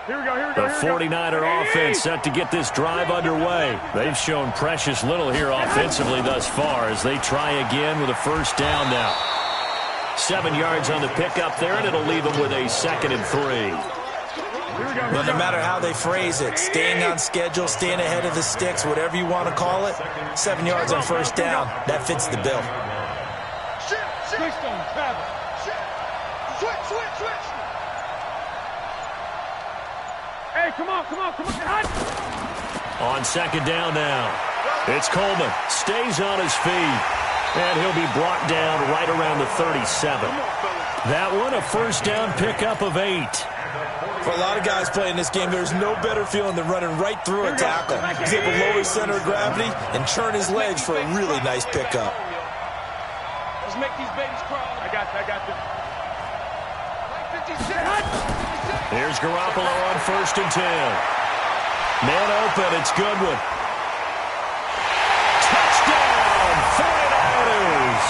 The 49er offense set to get this drive underway. They've shown precious little here offensively thus far as they try again with a first down now. 7 yards on the pickup there, and it'll leave them with a 2nd and 3. Well, no matter how they phrase it, staying on schedule, staying ahead of the sticks, whatever you want to call it, 7 yards on first down, that fits the bill. Hey, come on. On 2nd down now, it's Coleman. Stays on his feet, and he'll be brought down right around the 37. That one, a first down pickup of 8. For a lot of guys playing this game, there's no better feeling than running right through a tackle. He's able to lower his center of gravity and turn his legs for a really nice pickup. Let's make these babies crawl. I got this. Here's Garoppolo on 1st and 10. Man open, it's Goodwin. Touchdown, 49ers!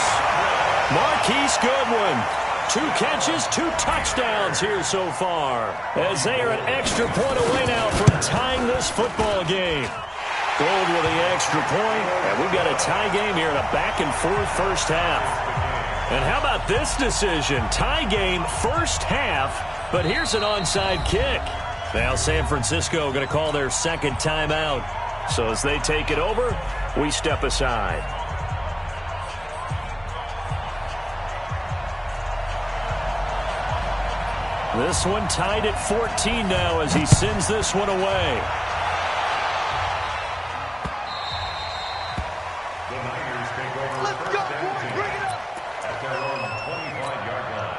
Marquise Goodwin. 2 catches, 2 touchdowns here so far, as they are an extra point away now from tying this football game. Gold with the extra point, and we've got a tie game here in a back-and-forth first half. And how about this decision? Tie game first half, but here's an onside kick. Now San Francisco going to call their 2nd timeout. So as they take it over, we step aside. This one tied at 14 now as he sends this one away. The Niners take over. Let's go, boys, bring it up. At their own 25-yard line.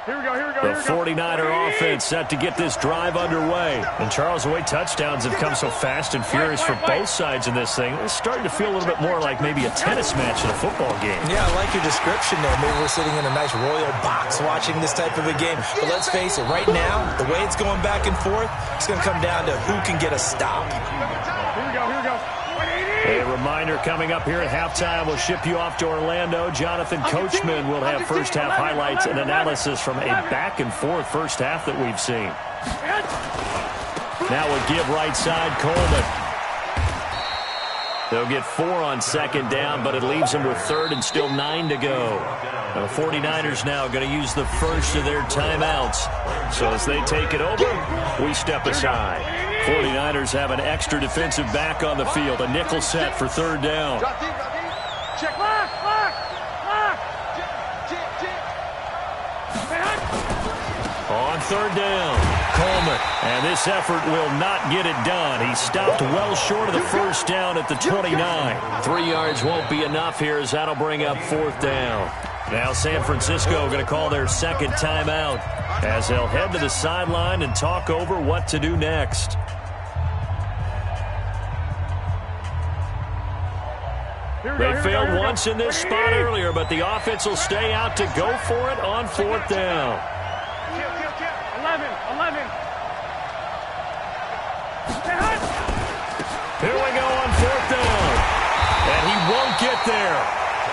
Here we go. The 49er offense set to get this drive underway. And Charles, the way touchdowns have come so fast and furious for both sides in this thing, it's starting to feel a little bit more like maybe a tennis match in a football game. Yeah, I like your description there. Maybe we're sitting in a nice royal box watching this type of a game. But let's face it, right now, the way it's going back and forth, it's going to come down to who can get a stop. Here we go. A reminder coming up here at halftime, we'll ship you off to Orlando. Jonathan Coachman will have first half highlights and analysis from a back-and-forth first half that we've seen. Now we'll give right side Coleman. They'll get 4 on 2nd down, but it leaves them with 3rd and still 9 to go. Now the 49ers now going to use the first of their timeouts. So as they take it over, we step aside. 49ers have an extra defensive back on the field. A nickel set for 3rd down. Check, lock. On 3rd down, Coleman. And this effort will not get it done. He stopped well short of the first down at the 29. 3 yards won't be enough here as that'll bring up 4th down. Now San Francisco going to call their 2nd timeout as they'll head to the sideline and talk over what to do next. They failed once in this spot earlier, but the offense will stay out to go for it on 4th down. 11. Here we go on 4th down. And he won't get there.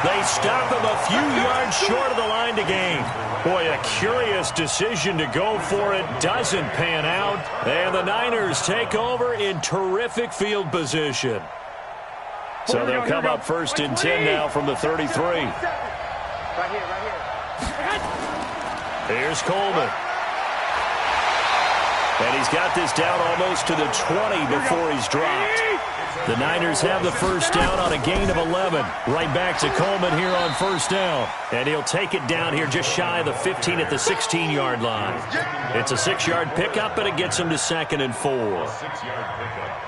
They stop him a few yards short of the line to gain. Boy, a curious decision to go for it. Doesn't pan out. And the Niners take over in terrific field position. So they'll come up 1st and 10 now from the 33. Right here. Here's Coleman. And he's got this down almost to the 20 before he's dropped. The Niners have the first down on a gain of 11. Right back to Coleman here on 1st down. And he'll take it down here just shy of the 15 at the 16-yard line. It's a 6-yard pickup, and it gets him to 2nd and 4.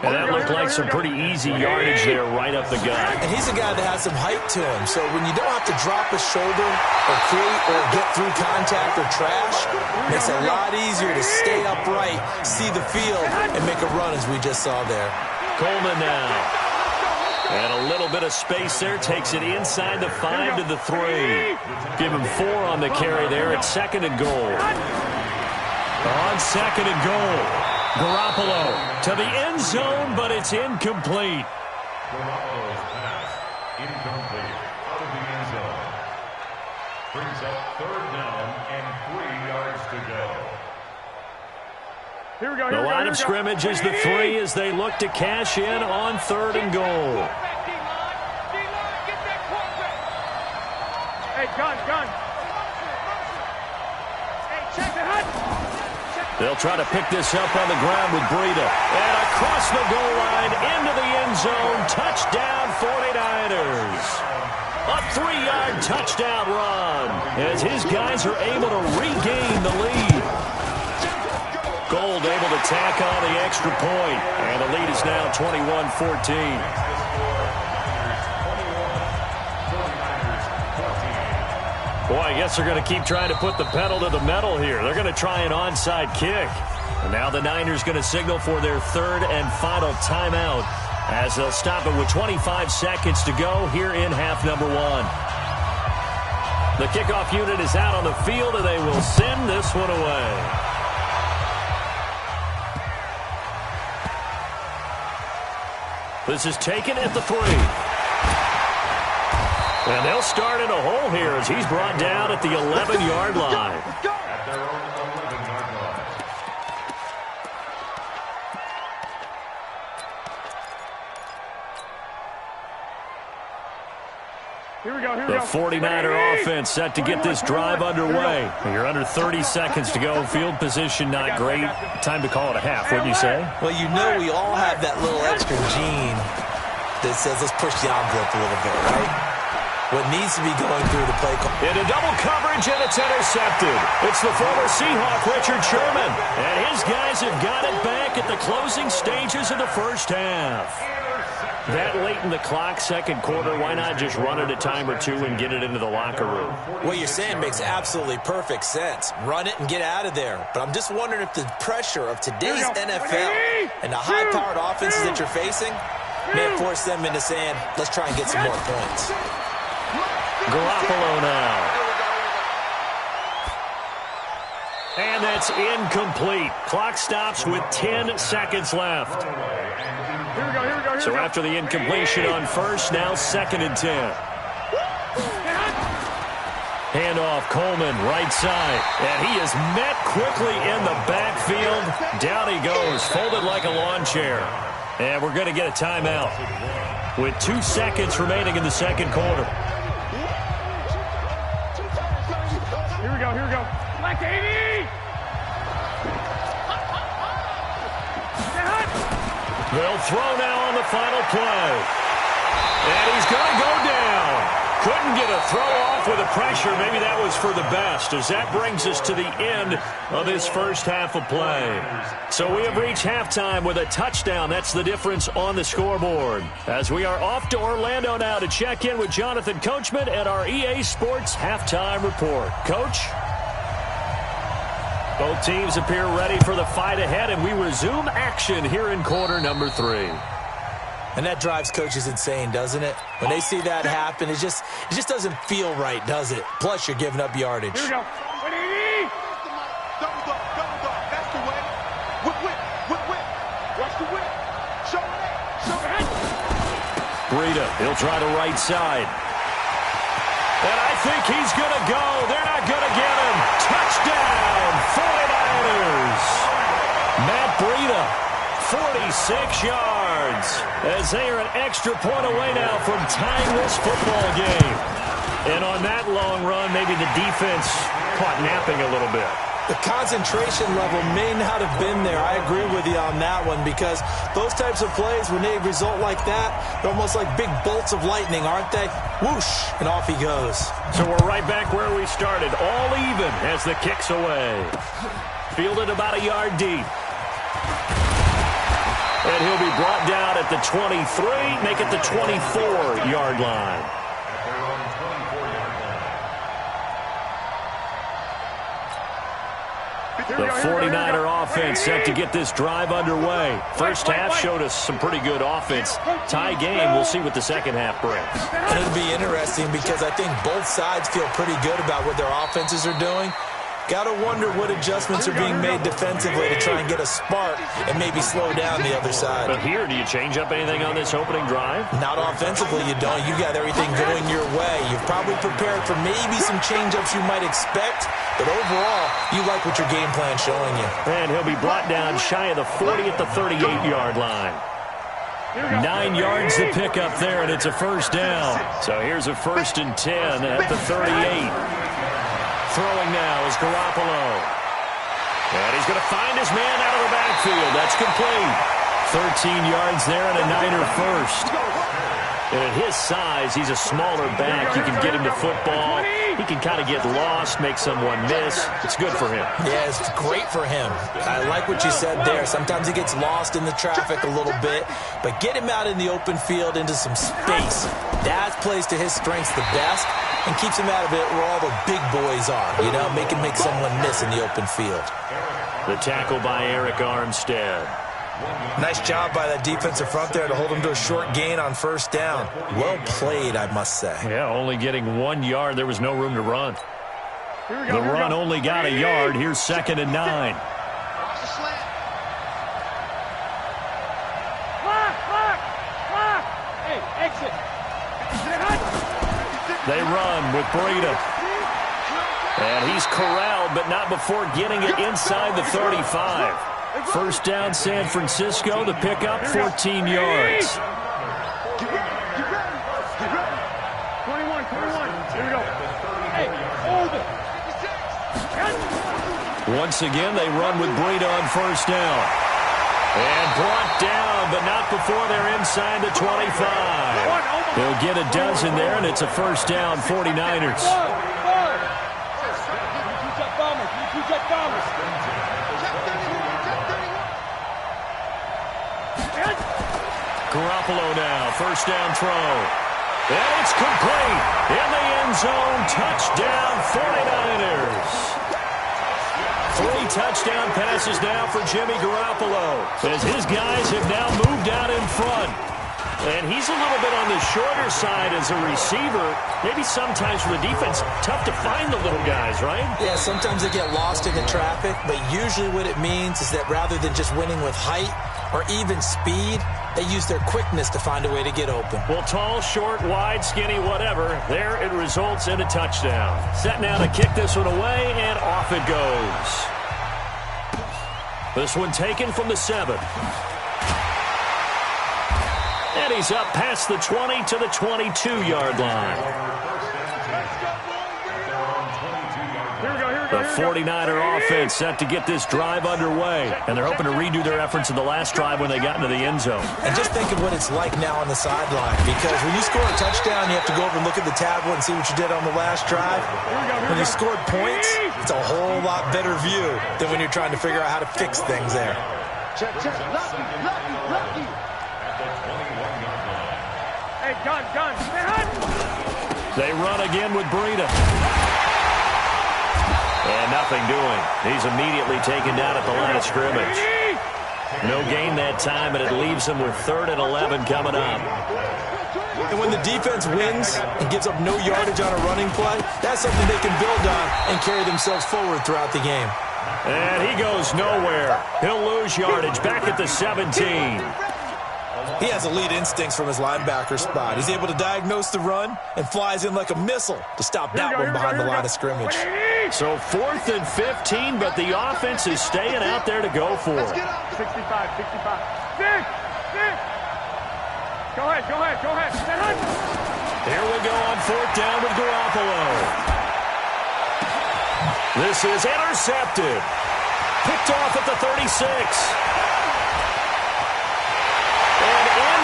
And that looked like some pretty easy yardage there right up the gut. And he's a guy that has some height to him. So when you don't have to drop a shoulder or create or get through contact or trash, it makes it a lot easier to stay upright, see the field, and make a run as we just saw there. Coleman now. And a little bit of space there. Takes it inside the 5 to the 3. Give him 4 on the carry there at 2nd and goal. On 2nd and goal. Garoppolo to the end zone, but it's incomplete. Garoppolo's pass incomplete out of the end zone. Brings up 3rd down and 3 yards to go. The line of scrimmage is the 3 as they look to cash in on 3rd and goal. Hey, gun. Hey, check the hut. They'll try to pick this up on the ground with Breida. And across the goal line into the end zone. Touchdown 49ers. A 3-yard touchdown run as his guys are able to regain the lead. Gold able to tack on the extra point, and the lead is now 21-14. Boy, I guess they're going to keep trying to put the pedal to the metal here. They're going to try an onside kick. And now the Niners going to signal for their 3rd and final timeout as they'll stop it with 25 seconds to go here in half number 1. The kickoff unit is out on the field, and they will send this one away. This is taken at the 3. And they'll start in a hole here as he's brought down at the 11-yard line. At their own 11-yard line. Here we go. The 49er offense set to get this drive underway. You're under 30 seconds to go. Field position not great. Time to call it a half, wouldn't you say? Well, you know we all have that little extra gene that says let's push the envelope a little bit, right? What needs to be going through the play call. Into double coverage, and it's intercepted. It's the former Seahawk, Richard Sherman. And his guys have got it back at the closing stages of the first half. That late in the clock, second quarter, why not just run it a time or two and get it into the locker room? What you're saying makes absolutely perfect sense. Run it and get out of there. But I'm just wondering if the pressure of today's NFL and the high-powered offenses that you're facing may force them into saying, let's try and get some more points. Garoppolo now. And that's incomplete. Clock stops with 10 seconds left. So after the incompletion on first, now 2nd and 10. Handoff, Coleman, right side. And he is met quickly in the backfield. Down he goes, folded like a lawn chair. And we're going to get a timeout with 2 seconds remaining in the second quarter. Here we go. Black 80! They'll throw now on the final play. And he's going to go down. Couldn't get a throw off with the pressure. Maybe that was for the best, as that brings us to the end of this first half of play. So we have reached halftime with a touchdown. That's the difference on the scoreboard. As we are off to Orlando now to check in with Jonathan Coachman and our EA Sports halftime report. Coach? Both teams appear ready for the fight ahead, and we resume action here in quarter number 3. And that drives coaches insane, doesn't it? When they see that happen, it just doesn't feel right, does it? Plus, you're giving up yardage. Here we go. 180! Double up. That's the way. Whip. Watch the whip. Show it. Breida, he'll try the right side. And I think he's going to go. They're not going to get him. Touchdown, 49ers. Matt Breida, 46 yards, as they are an extra point away now from tying this football game. And on that long run, maybe the defense caught napping a little bit. The concentration level may not have been there. I agree with you on that one, because those types of plays, when they result like that, they're almost like big bolts of lightning, aren't they? Whoosh, and off he goes. So we're right back where we started, all even as the kick's away. Fielded about a yard deep. And he'll be brought down at the 23, make it the 24-yard line. At their own 24-yard line. The 49er offense set to get this drive underway. First half showed us some pretty good offense. Tie game, we'll see what the second half brings. And it'll be interesting because I think both sides feel pretty good about what their offenses are doing. Got to wonder what adjustments are being made defensively to try and get a spark and maybe slow down the other side. But here, do you change up anything on this opening drive? Not offensively, you don't. You got everything going your way. You've probably prepared for maybe some change-ups you might expect, but overall, you like what your game plan's showing you. And he'll be brought down shy of the 40 at the 38-yard line. 9 yards to pick up there, and it's a first down. So here's a 1st and 10 at the 38. Throwing now is Garoppolo. And he's going to find his man out of the backfield. That's complete. 13 yards there and a Niner first. And at his size, he's a smaller back. You can get him to football. He can kind of get lost, make someone miss. It's good for him. Yeah, it's great for him. I like what you said there. Sometimes he gets lost in the traffic a little bit, but get him out in the open field into some space. That plays to his strengths the best and keeps him out of it where all the big boys are, you know, make someone miss in the open field. The tackle by Eric Armstead. Nice job by that defensive front there to hold him to a short gain on first down. Well played, I must say. Yeah, only getting 1 yard. There was no room to run. The run only got a yard. Here's 2nd and 9. They run with Breida. And he's corralled, but not before getting it inside the 35. First down, San Francisco. The pickup, 14 yards. 21. Here we go. Hey, hold it. Once again, they run with Breida on first down. And brought down, but not before they're inside the 25. They'll get a dozen there, and it's a first down, 49ers. Garoppolo now, first down throw. And it's complete. In the end zone, touchdown 49ers. 3 touchdown passes now for Jimmy Garoppolo, as his guys have now moved out in front. And he's a little bit on the shorter side as a receiver. Maybe sometimes for the defense, tough to find the little guys, right? Yeah, sometimes they get lost in the traffic, but usually what it means is that rather than just winning with height or even speed, they use their quickness to find a way to get open. Well, tall, short, wide, skinny, whatever, there it results in a touchdown. Set now to kick this one away, and off it goes. This one taken from the 7. And he's up past the 20 to the 22-yard line. The 49er offense set to get this drive underway. And they're hoping to redo their efforts in the last drive when they got into the end zone. And just think of what it's like now on the sideline. Because when you score a touchdown, you have to go over and look at the tablet and see what you did on the last drive. When you scored points, it's a whole lot better view than when you're trying to figure out how to fix things there. Check. Lucky. Hey, gun. They run again with Breida. And nothing doing. He's immediately taken down at the line of scrimmage. No gain that time, and it leaves him with 3rd and 11 coming up. And when the defense wins and gives up no yardage on a running play, that's something they can build on and carry themselves forward throughout the game. And he goes nowhere. He'll lose yardage back at the 17. He has elite instincts from his linebacker spot. He's able to diagnose the run and flies in like a missile to stop that one behind the line of scrimmage. So 4th and 15, but the offense is staying out there to go for it. 65. Go ahead. Here we go on 4th down with Garoppolo. This is intercepted. Picked off at the 36.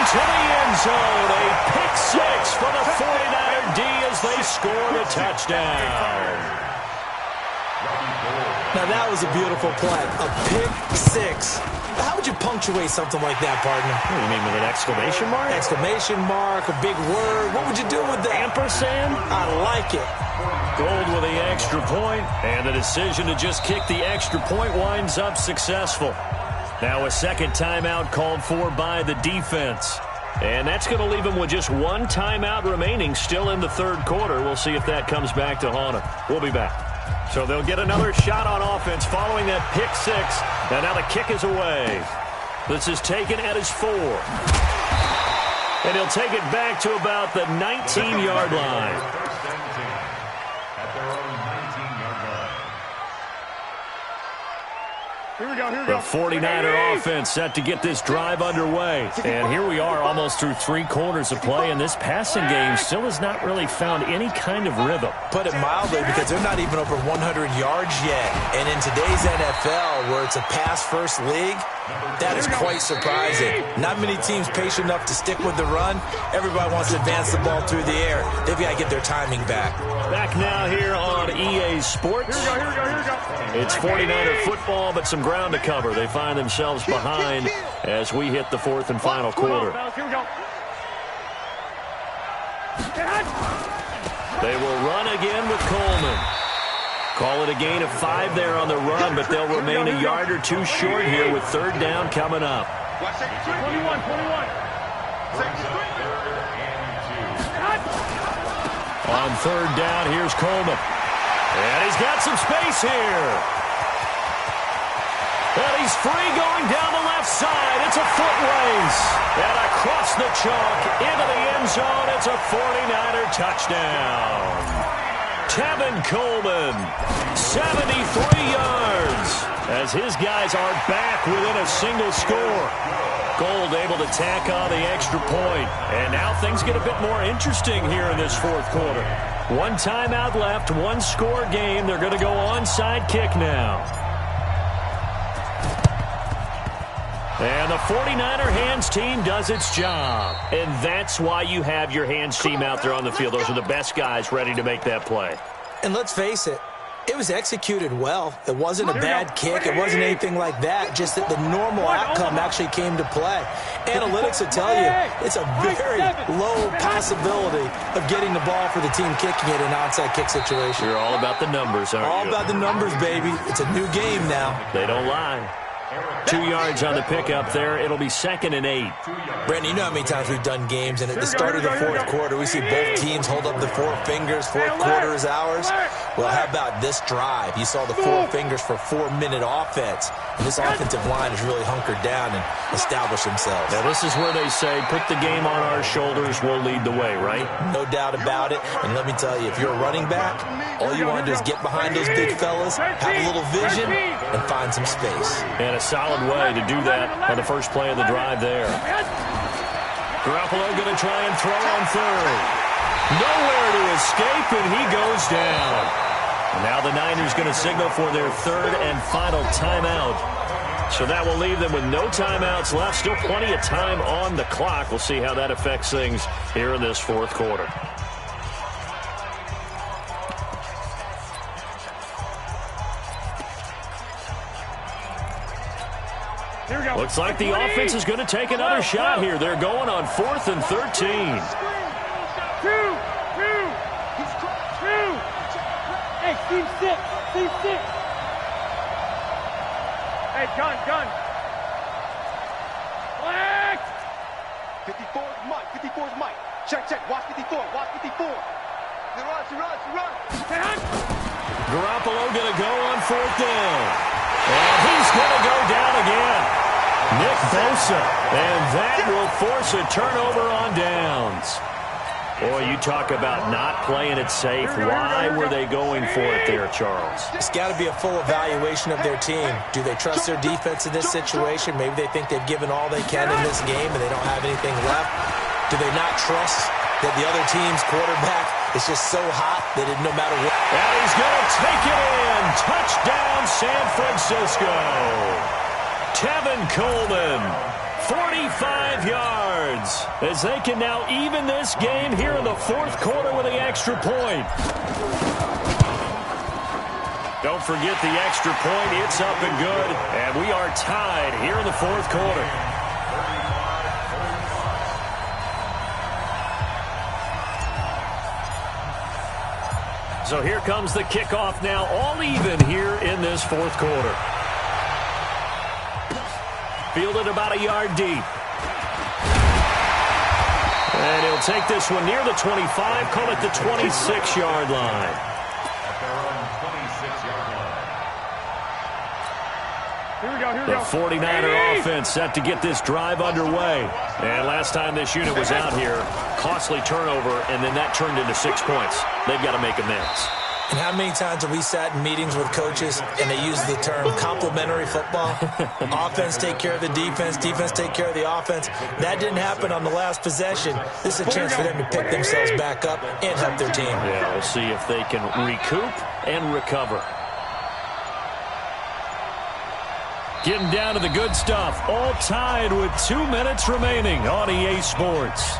To the end zone, a pick 6 for the 49er D as they scored a touchdown. Now that was a beautiful play, a pick 6. How would you punctuate something like that, partner? What do you mean, with an exclamation mark? Exclamation mark, a big word. What would you do with that? Ampersand? I like it. Gold with the extra point, and the decision to just kick the extra point winds up successful. Now a second timeout called for by the defense. And that's going to leave him with just 1 timeout remaining still in the 3rd quarter. We'll see if that comes back to haunt him. We'll be back. So they'll get another shot on offense following that pick six. And now the kick is away. This is taken at his 4. And he'll take it back to about the 19-yard line. At their own 19-yard line. Here we go, here we The go. 49er offense set to get this drive underway. And here we are almost through 3 quarters of play, and this passing game still has not really found any kind of rhythm. Put it mildly, because they're not even over 100 yards yet. And in today's NFL, where it's a pass-first league, that is quite surprising. Not many teams patient enough to stick with the run. Everybody wants to advance the ball through the air. They've got to get their timing back. Back now here on EA Sports. Here we go. It's 49er football, but some ground to cover. They find themselves behind as we hit the 4th and final quarter. Here we go. They will run again with Coleman. Call it a gain of 5 there on the run, but they'll remain a yard or 2 short here with 3rd down coming up. 21. On 3rd down, here's Coleman. And he's got some space here. And he's free going down the left side. It's a foot race. And across the chalk into the end zone, it's a 49er touchdown. Tevin Coleman, 73 yards, as his guys are back within a single score. Gold able to tack on the extra point. And now things get a bit more interesting here in this 4th quarter. 1 timeout left, 1 score game. They're going to go onside kick now. And the 49er hands team does its job. And that's why you have your hands team out there on the field. Those are the best guys ready to make that play. And let's face it, it was executed well. It wasn't a bad kick. It wasn't anything like that. Just that the normal outcome actually came to play. Analytics will tell you it's a very low possibility of getting the ball for the team kicking it in an onside kick situation. You're all about the numbers, aren't you? All about the numbers, baby. It's a new game now. They don't lie. 2 yards on the pickup there. It'll be 2nd and 8. Brandon, you know how many times we've done games, and at the start of the 4th quarter, we see both teams hold up the 4 fingers. 4th quarter is ours. Well, how about this drive? You saw the 4 fingers for 4-minute offense. And this offensive line has really hunkered down and established themselves. Now, this is where they say, put the game on our shoulders, we'll lead the way, right? No doubt about it. And let me tell you, if you're a running back, all you want to do is get behind those big fellas, have a little vision, and find some space. And a solid way to do that on the first play of the drive there. Garoppolo going to try and throw on 3rd. Nowhere to escape, and he goes down. And now the Niners going to signal for their 3rd and final timeout. So that will leave them with no timeouts left. Still plenty of time on the clock. We'll see how that affects things here in this 4th quarter. Looks like the offense is going to take another shot here. They're going on 4th and 13. 2. Hey, team 6. Hey, gun. Black. 54 is Mike. Check. Watch 54. He runs. Garoppolo going to go on 4th down. And he's going to go down again. Nick Bosa, and that will force a turnover on downs. Boy, you talk about not playing it safe. Why were they going for it there, Charles? It's got to be a full evaluation of their team. Do they trust their defense in this situation? Maybe they think they've given all they can in this game and they don't have anything left. Do they not trust that the other team's quarterback is just so hot that no matter what? And he's going to take it in. Touchdown, San Francisco. Tevin Coleman, 45 yards, as they can now even this game here in the 4th quarter with the extra point. Don't forget the extra point. It's up and good, and we are tied here in the 4th quarter. So here comes the kickoff now, all even here in this 4th quarter. Fielded about a yard deep. And he'll take this one near the 25, call it the 26-yard line. At their own 26 The 49er offense set to get this drive underway. And last time this unit was out here, costly turnover, and then that turned into 6 points. They've got to make amends. And how many times have we sat in meetings with coaches and they use the term complementary football? Offense take care of the defense, defense take care of the offense. That didn't happen on the last possession. This is a chance for them to pick themselves back up and help their team. Yeah, we'll see if they can recoup and recover. Getting down to the good stuff. All tied with 2 minutes remaining on EA Sports.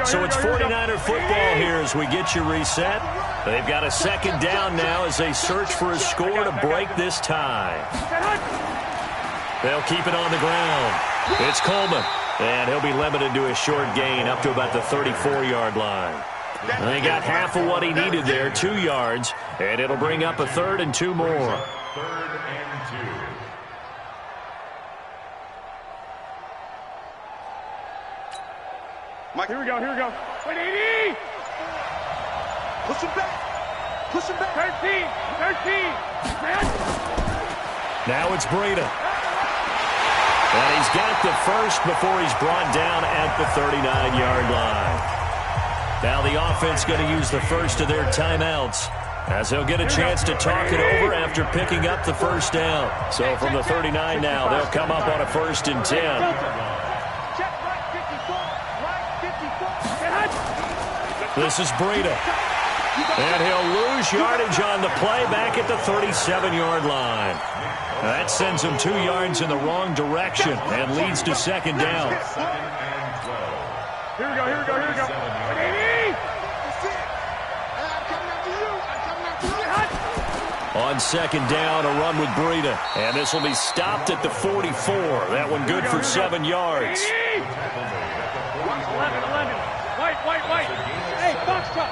So it's 49er football here as we get you reset. They've got a second down now as they search for a score to break this tie. They'll keep it on the ground. It's Coleman, and he'll be limited to a short gain up to about the 34-yard line. And they got half of what he needed there, 2 yards, and it'll bring up a 3rd and 2 more. 3rd and 2. Mike, here we go. Wait, 80! Push him back. 13. Now it's Breida. And he's got the first before he's brought down at the 39-yard line. Now the offense going to use the first of their timeouts as they'll get a chance to talk it over after picking up the first down. So from the 39 now, they'll come up on a 1st and 10. This is Breida. And he'll lose yardage on the play back at the 37-yard line. That sends him 2 yards in the wrong direction and leads to second down. Here we go. 80! On second down, a run with Breida. And this will be stopped at the 44. That one good for 7 yards. 11. White. Hey, box truck.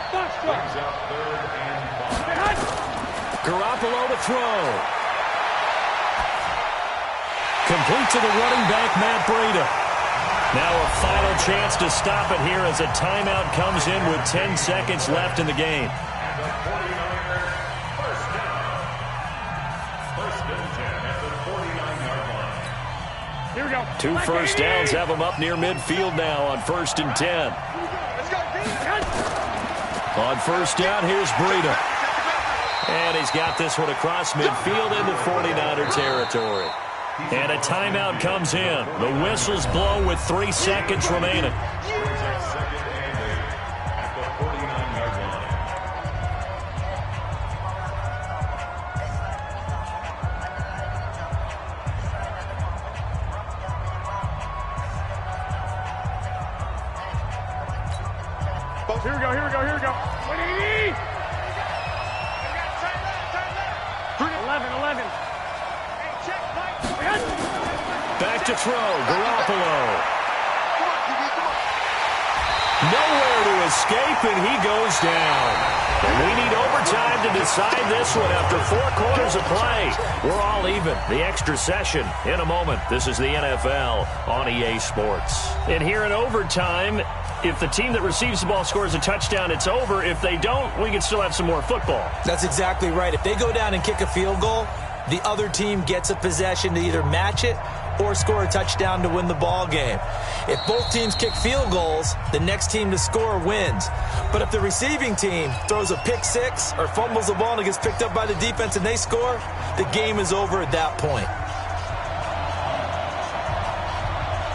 Garoppolo to throw. Complete to the running back, Matt Breida. Now a final chance to stop it here as a timeout comes in with 10 seconds left in the game. Here we go. 2 first downs have them up near midfield now on 1st and 10. On first down, here's Breida. And he's got this one across midfield into 49er territory. And a timeout comes in. The whistles blow with 3 seconds remaining. Here we go. 180! 11. Back to throw, Garoppolo. Nowhere to escape, and he goes down. And we need overtime to decide this one after 4 quarters of play. We're all even. The extra session in a moment. This is the NFL on EA Sports. And here in overtime, if the team that receives the ball scores a touchdown, it's over. If they don't, we can still have some more football. That's exactly right. If they go down and kick a field goal, the other team gets a possession to either match it or score a touchdown to win the ball game. If both teams kick field goals, the next team to score wins. But if the receiving team throws a pick six or fumbles the ball and it gets picked up by the defense and they score, the game is over at that point.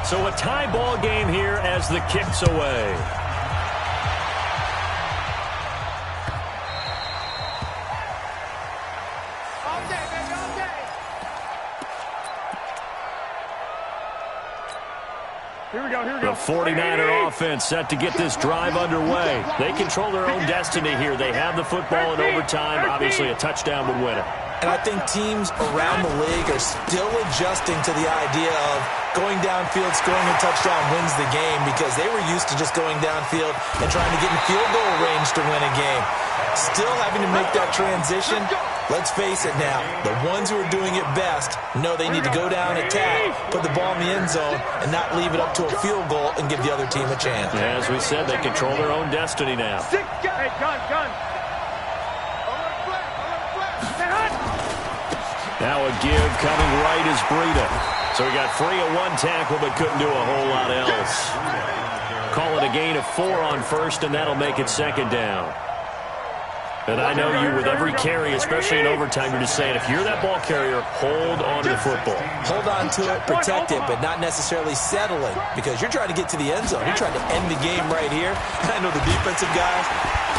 So a tie ball game here as the kick's away. Here we go. The 49er offense set to get this drive underway. They control their own destiny here. They have the football in overtime. Obviously, a touchdown would win it. And I think teams around the league are still adjusting to the idea of going downfield, scoring a touchdown wins the game, because they were used to just going downfield and trying to get in field goal range to win a game. Still having to make that transition. Let's face it now, the ones who are doing it best know they need to go down, attack, put the ball in the end zone, and not leave it up to a field goal and give the other team a chance. As we said, they control their own destiny now. Hey, gun. now a give coming right is Breida. So he got free of one tackle but couldn't do a whole lot else. Call it a gain of 4 on first, and that'll make it second down. And I know you, with every carry, especially in overtime, you're just saying, if you're that ball carrier, hold on to the football. Hold on to it, protect it, but not necessarily settling, because you're trying to get to the end zone. You're trying to end the game right here. And I know the defensive guys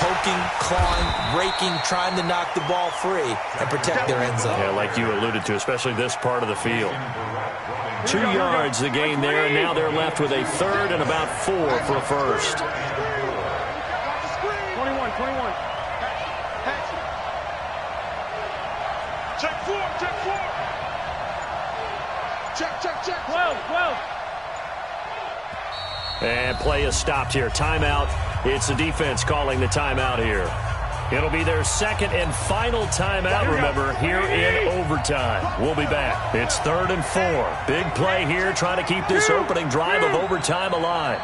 poking, clawing, raking, trying to knock the ball free and protect their end zone. Yeah, like you alluded to, especially this part of the field. 2 yards the gain there, and now they're left with a third and about 4 for a first. 21. Check 4. Check. 12. And play is stopped here. Timeout. It's the defense calling the timeout here. It'll be their second and final timeout, remember, here in overtime. We'll be back. It's 3rd and 4. Big play here, trying to keep this opening drive of overtime alive.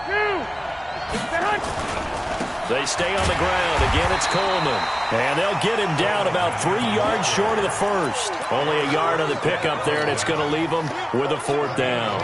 They stay on the ground. Again, it's Coleman. And they'll get him down about 3 yards short of the first. Only a yard on the pickup there, and it's going to leave them with a 4th down.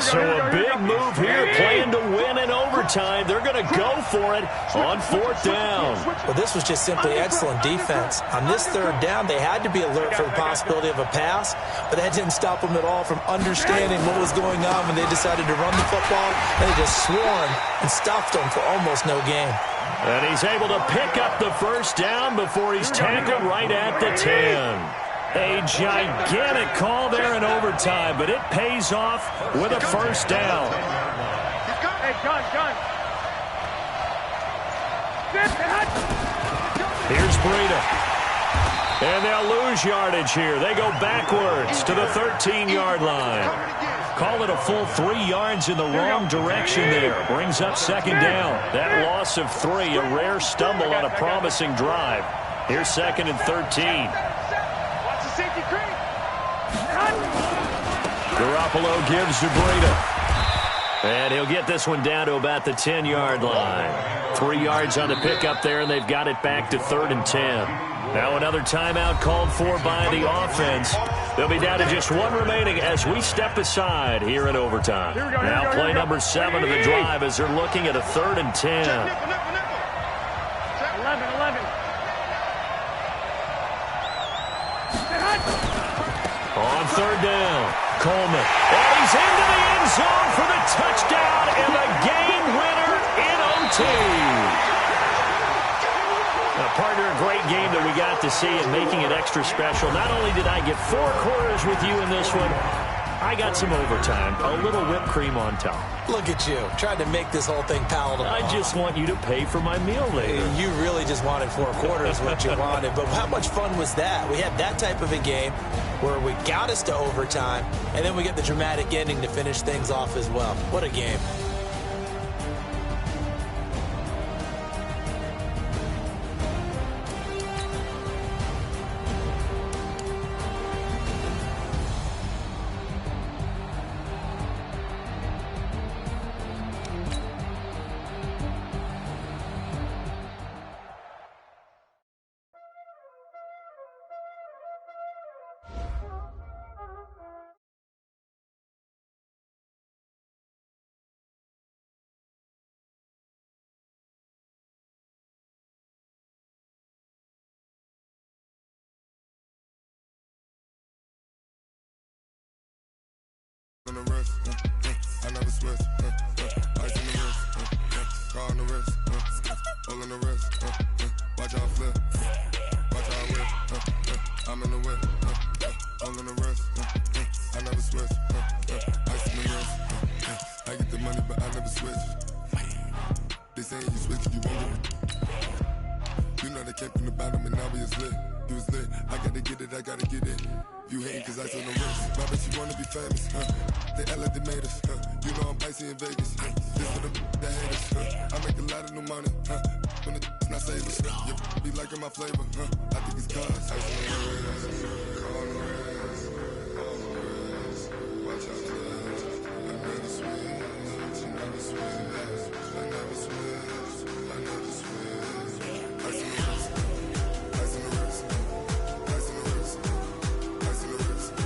So a big move here, playing to win in overtime. They're going to go for it on 4th down. Well, this was just simply excellent defense. On this 3rd down, they had to be alert for the possibility of a pass, but that didn't stop them at all from understanding what was going on when they decided to run the football, and they just swarmed and stopped them for almost no gain. And he's able to pick up the first down before he's tackled right at the 10. A gigantic call there in overtime, but it pays off with a first down. Hey, gun. Here's Breida. And they'll lose yardage here. They go backwards to the 13-yard line. Call it a full 3 yards in the wrong direction there. Brings up second down. That loss of 3, a rare stumble on a promising drive. Here's 2nd and 13. Watch the safety creep. Garoppolo gives to Breida. And he'll get this one down to about the 10-yard line. 3 yards on the pickup there, and they've got it back to 3rd and 10. Now another timeout called for by the offense. They'll be down to just 1 remaining as we step aside here in overtime. Now play number 7 of the drive as they're looking at a 3rd and 10. 11. On 3rd down, Coleman. And he's into the end zone for the touchdown and the game winner in OT. Partner, a great game that we got to see and making it extra special. Not only did I get 4 quarters with you in this one, I got some overtime, a little whipped cream on top. Look at you, trying to make this whole thing palatable. I just want you to pay for my meal later. You really just wanted 4 quarters what you wanted, but how much fun was that? We had that type of a game where we got us to overtime, and then we get the dramatic ending to finish things off as well. What a game. On the wrist, I never switch. Ice on the wrist, car on the wrist, all on the wrist. Watch out flip, watch out whip. I'm in the whip, all on the wrist. I never switch. Ice on the wrist. I get the money, but I never switch. They saying you switch, you won't get it. You know they came from the bottom and now we is lit. You was lit. I gotta get it. You hating cause ice on the wrist. My bitch, you wanna be famous, They act like they made us, You know I'm icy in Vegas, This for the that haters, I make a lot of new money, When it's not savers, You be liking my flavor, I think it's cause ice on the wrist, on the wrist, on the wrist. Watch out, I never switch, I never switch, I never switch, I never switch. Ice on the wrist, ice on the wrist, ice on the wrist.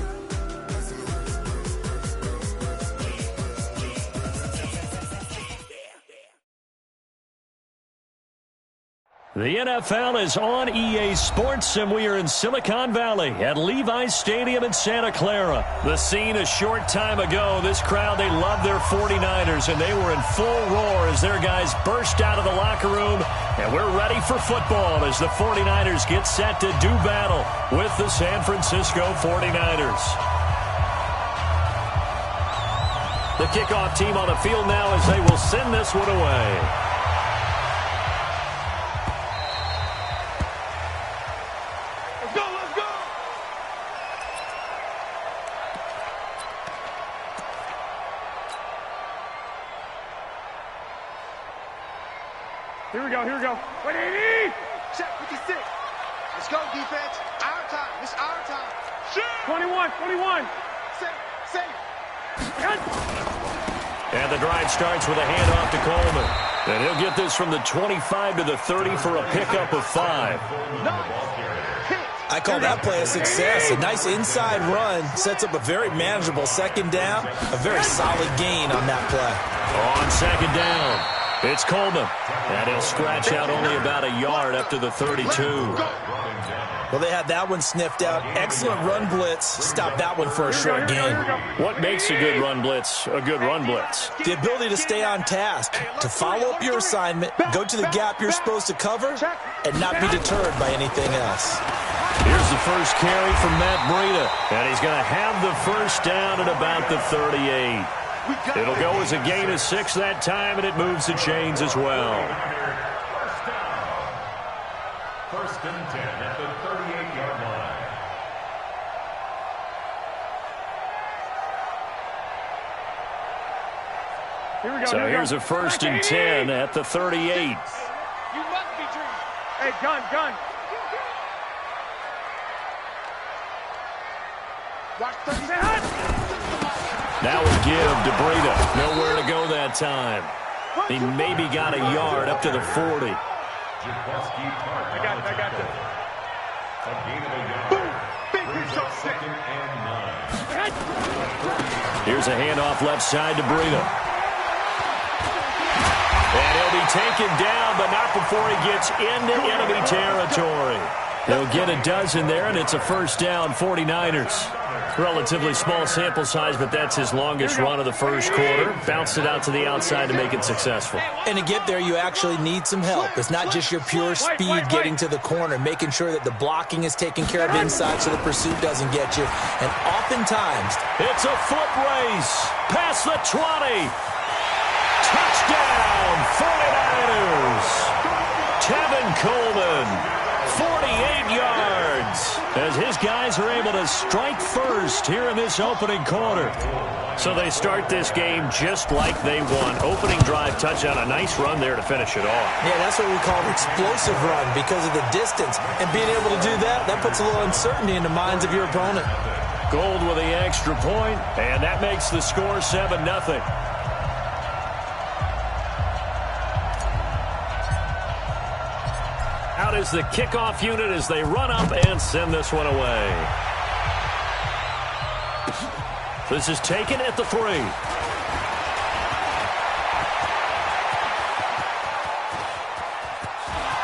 The NFL is on EA Sports, and we are in Silicon Valley at Levi's Stadium in Santa Clara. The scene a short time ago. This crowd, they love their 49ers, and they were in full roar as their guys burst out of the locker room. And we're ready for football as the 49ers get set to do battle with the San Francisco 49ers. The kickoff team on the field now as they will send this one away. Here we go. 180! Check 56. Let's go, defense. Our time. It's our time. Shoot! 21. Safe. And the drive starts with a handoff to Coleman. And he'll get this from the 25 to the 30 for a pickup of 5. I call that play a success. A nice inside run sets up a very manageable second down. A very solid gain on that play. On second down, it's Coleman. And he'll scratch out only about a yard up to the 32. Well, they had that one sniffed out. Excellent run blitz. Stop that one for a short gain. What makes a good run blitz a good run blitz? The ability to stay on task, to follow up your assignment, go to the gap you're supposed to cover, and not be deterred by anything else. Here's the first carry from Matt Breida, and he's going to have the first down at about the 38. It'll go as a gain of 6 that time, and it moves the chains as well. First and 10 at the 38-yard line. Here we go. So here's a first and 10 at the 38. You must be dreaming. Hey, gun. Watch 30. Now we give to Breida. Nowhere to go that time. He maybe got a yard up to the 40. I got you. A gain of a yard. Big hit on Second and 9. Here's a handoff left side to Breida. And he'll be taken down, but not before he gets into enemy territory. He'll get a dozen there, and it's a first down, 49ers. Relatively small sample size, but that's his longest run of the first quarter. Bounced it out to the outside to make it successful. And to get there, you actually need some help. It's not just your pure speed getting to the corner, making sure that the blocking is taken care of inside so the pursuit doesn't get you. And oftentimes, it's a foot race past the 20. Touchdown, 49ers. Tevin Coleman, 48 yards, as his guys are able to strike first here in this opening quarter. So they start this game just like they won. Opening drive touchdown, a nice run there to finish it off. Yeah, that's what we call an explosive run because of the distance. And being able to do that, that puts a little uncertainty in the minds of your opponent. Gold with the extra point, and that makes the score 7-0. Out is the kickoff unit as they run up and send this one away. This is taken at the 3.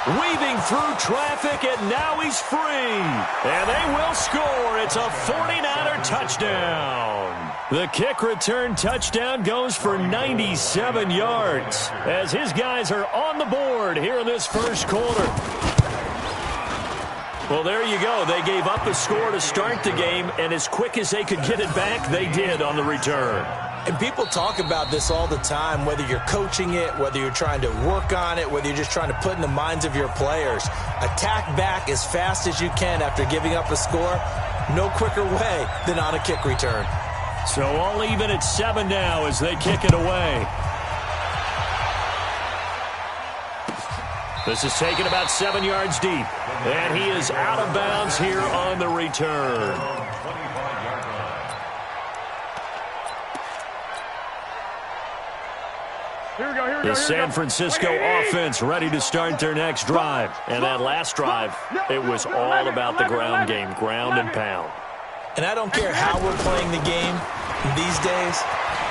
Weaving through traffic, and now he's free. And they will score. It's a 49er touchdown. The kick return touchdown goes for 97 yards as his guys are on the board here in this first quarter. Well, there you go. They gave up a score to start the game, and as quick as they could get it back, they did on the return. And people talk about this all the time, whether you're coaching it, whether you're trying to work on it, whether you're just trying to put in the minds of your players. Attack back as fast as you can after giving up a score. No quicker way than on a kick return. So all even at 7 now as they kick it away. This is taken about 7 yards deep. And he is out of bounds here on the return. Here we go. The San Francisco offense ready to start their next drive. And that last drive, it was all about the ground game, ground and pound. And I don't care how we're playing the game these days,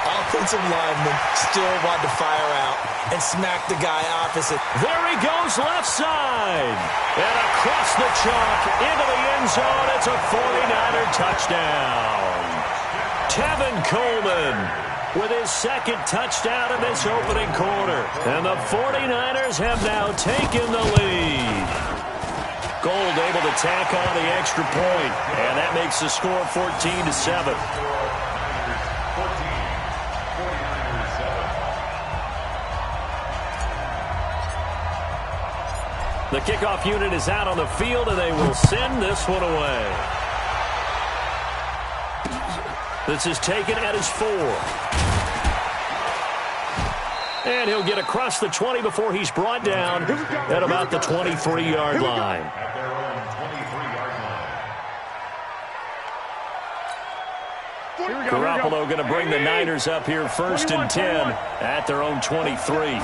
offensive linemen still want to fire out and smack the guy opposite. There he goes left side. And across the chalk into the end zone. It's a 49er touchdown. Tevin Coleman with his second touchdown in this opening quarter. And the 49ers have now taken the lead. Gold able to tack on the extra point, and that makes the score 14-7. The kickoff unit is out on the field, and they will send this one away. This is taken at his 4. And he'll get across the 20 before he's brought down at about the 23-yard line. At their own 23-yard line. Garoppolo going to bring the Niners up here 1st and 10 at their own 23.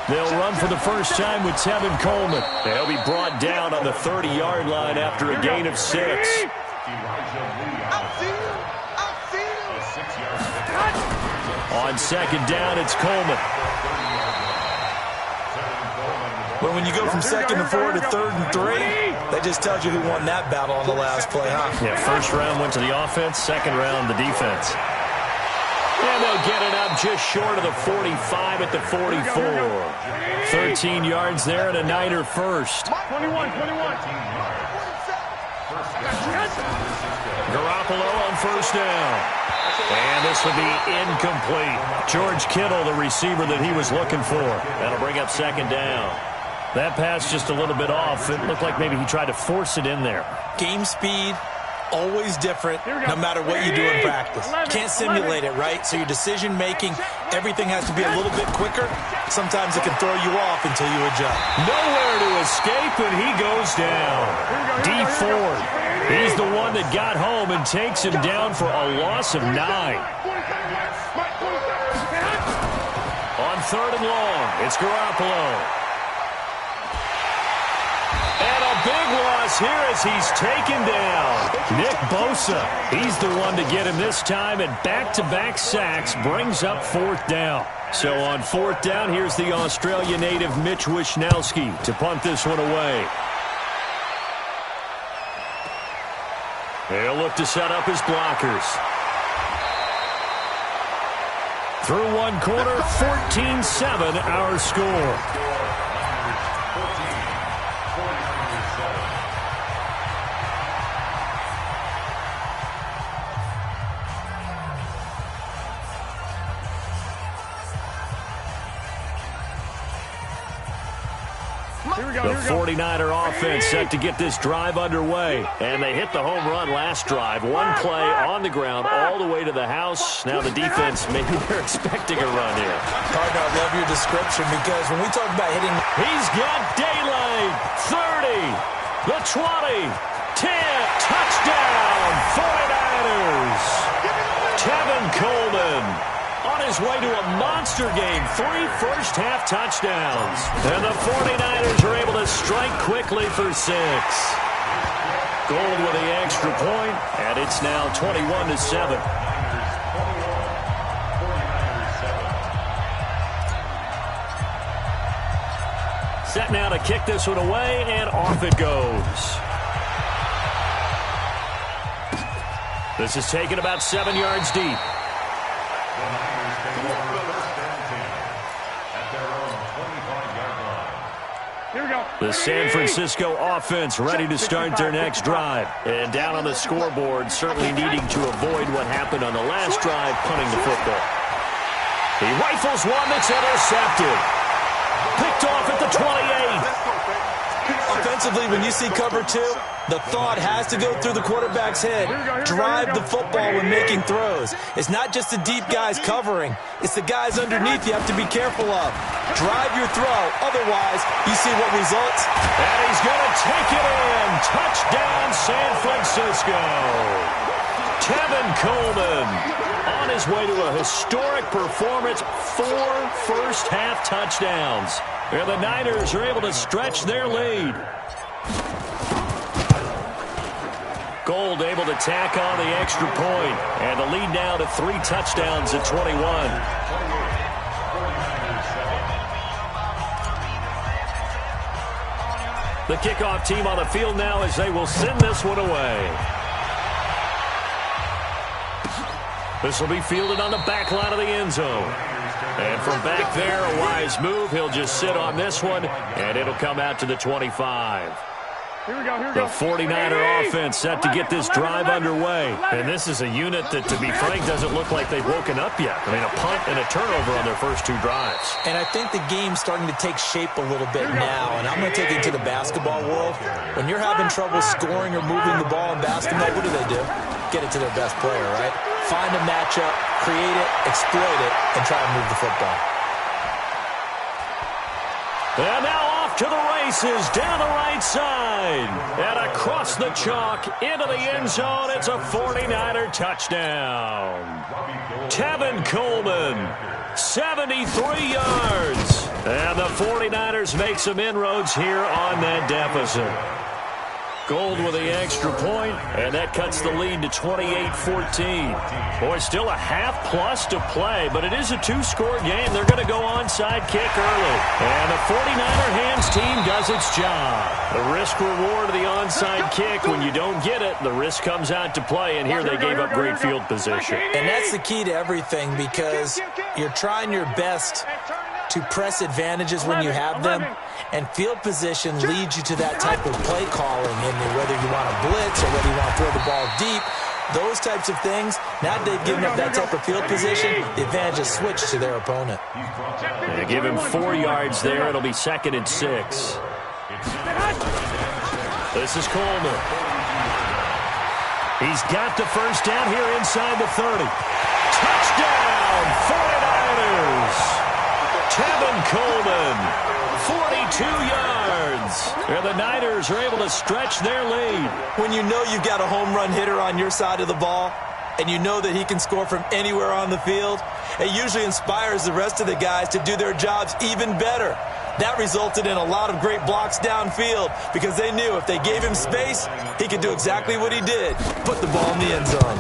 They'll run for the first time with Tevin Coleman. They'll be brought down on the 30-yard line after a gain of 6. On second down, it's Coleman. But when you go from 2nd and 4 to 3rd and 3, that just tells you who won that battle on the last play, huh? Yeah, first round went to the offense, second round the defense. And they'll get it up just short of the 45 at the 44. 13 yards there and a Niner first. 21. Garoppolo on first down. And this will be incomplete. George Kittle, the receiver that he was looking for. That'll bring up second down. That pass just a little bit off. It looked like maybe he tried to force it in there. Game speed, always different, no matter what you do in practice. You can't simulate it, right? So your decision-making, everything has to be a little bit quicker. Sometimes it can throw you off until you adjust. Nowhere to escape, and he goes down. D. Ford, he's the one that got home and takes him down for a loss of 9. On 3rd and long, it's Garoppolo. And a big loss here as he's taken down. Nick Bosa, he's the one to get him this time, and back-to-back sacks brings up 4th down. So on 4th down, here's the Australia native Mitch Wishnowsky to punt this one away. They'll look to set up his blockers. Through one quarter, 14-7 our score. The 49er offense set to get this drive underway. And they hit the home run last drive. One play on the ground all the way to the house. Now the defense, maybe they're expecting a run here. Partner, I love your description because when we talk about hitting... He's got daylight. 30. The 20. 10. Touchdown. 49ers. Tevin Coleman on his way to a monster game. 3 first-half touchdowns. And the 49ers are able to strike quickly for 6. Gold with the extra point, and it's now 21-7. Set now to kick this one away, and off it goes. This is taken about 7 yards deep. The San Francisco offense ready to start their next drive. And down on the scoreboard, certainly needing to avoid what happened on the last drive, punting the football. He rifles one that's intercepted. Picked off at the 28. Offensively, when you see cover 2, the thought has to go through the quarterback's head. Drive the football when making throws. It's not just the deep guys covering. It's the guys underneath you have to be careful of. Drive your throw. Otherwise, you see what results. And he's going to take it in. Touchdown, San Francisco. Tevin Coleman on his way to a historic performance. 4 first-half touchdowns. And the Niners are able to stretch their lead. Gold able to tack on the extra point, and the lead now to 3 touchdowns at 21. The kickoff team on the field now as they will send this one away. This will be fielded on the back line of the end zone. And from back there, a wise move. He'll just sit on this one, and it'll come out to the 25. The 49er offense set to get this drive underway. And this is a unit that, to be frank, doesn't look like they've woken up yet. I mean, a punt and a turnover on their first 2 drives. And I think the game's starting to take shape a little bit now. And I'm going to take it to the basketball world. When you're having trouble scoring or moving the ball in basketball, what do? Get it to their best player, right? Find a matchup, create it, exploit it, and try to move the football. And now off to the races, down the right side. And across the chalk, into the end zone. It's a 49er touchdown. Tevin Coleman, 73 yards. And the 49ers make some inroads here on that deficit. Gold with the extra point, and that cuts the lead to 28-14. Boy, still a half-plus to play, but it is a 2-score game. They're going to go onside kick early. And the 49er hands team does its job. The risk-reward of the onside kick, when you don't get it, the risk comes out to play, and here they gave up great field position. And that's the key to everything, because you're trying your best to press advantages when you have them, and field position leads you to that type of play calling, and whether you want to blitz or whether you want to throw the ball deep, those types of things. Now they've given up that type of field position, the advantage is switched to their opponent. They give him 4 yards there. It'll be 2nd and 6. This is Coleman. He's got the first down here inside the 30. Touchdown, 49ers! Tevin Coleman, 42 yards. And the Niners are able to stretch their lead. When you know you've got a home run hitter on your side of the ball, and you know that he can score from anywhere on the field, it usually inspires the rest of the guys to do their jobs even better. That resulted in a lot of great blocks downfield, because they knew if they gave him space, he could do exactly what he did, put the ball in the end zone.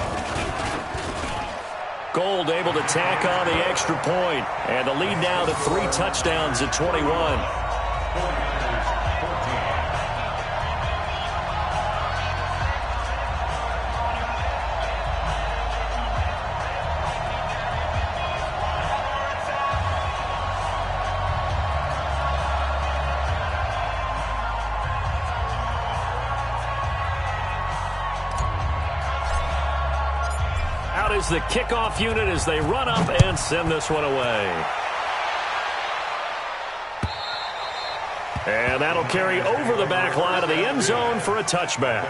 Gold able to tack on the extra point, and the lead now to 3 touchdowns at 21. Out is the kickoff unit as they run up and send this one away. And that'll carry over the back line of the end zone for a touchback.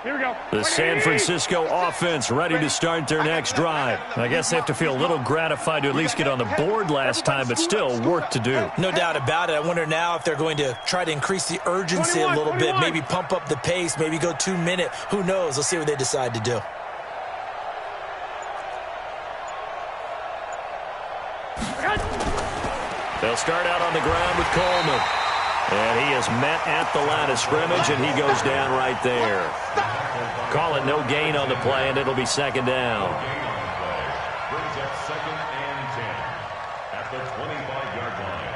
Here we go. The San Francisco offense ready to start their next drive. I guess they have to feel a little gratified to at least get on the board last time, but still work to do. No doubt about it. I wonder now if they're going to try to increase the urgency a little bit, maybe pump up the pace, maybe go 2-minute. Who knows? Let's see what they decide to do. They'll start out on the ground with Coleman. And he is met at the line of scrimmage, and he goes down right there. Call it no gain on the play, and it'll be 2nd down. Brings up 2nd and 10 at the 25-yard line.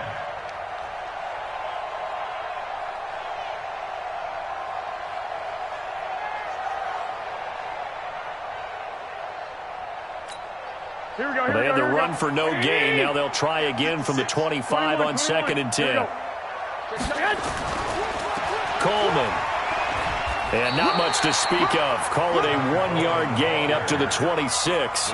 Here we go. They had the run for no gain. Now they'll try again from the 25 on 2nd and 10. Coleman. And not much to speak of. Call it a 1-yard gain up to the 26.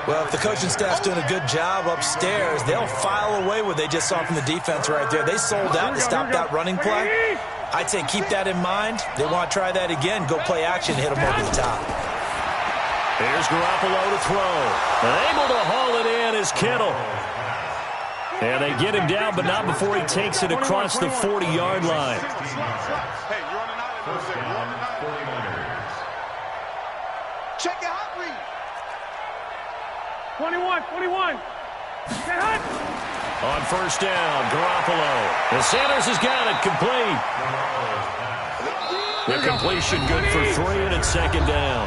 Well, if the coaching staff's doing a good job upstairs, they'll file away what they just saw from the defense right there. They sold out to stop that running play. I'd say keep that in mind. They want to try that again. Go play action, hit them over the top. Here's Garoppolo to throw. Able to haul it in is Kittle. And they get him down, but not before he takes it across the 40-yard line. Hey, you're on an island. First down, 49ers. Check your hot read. 21. Get hot. On first down, Garoppolo. And Sanders has got it complete. The completion good for 3, and it's second down.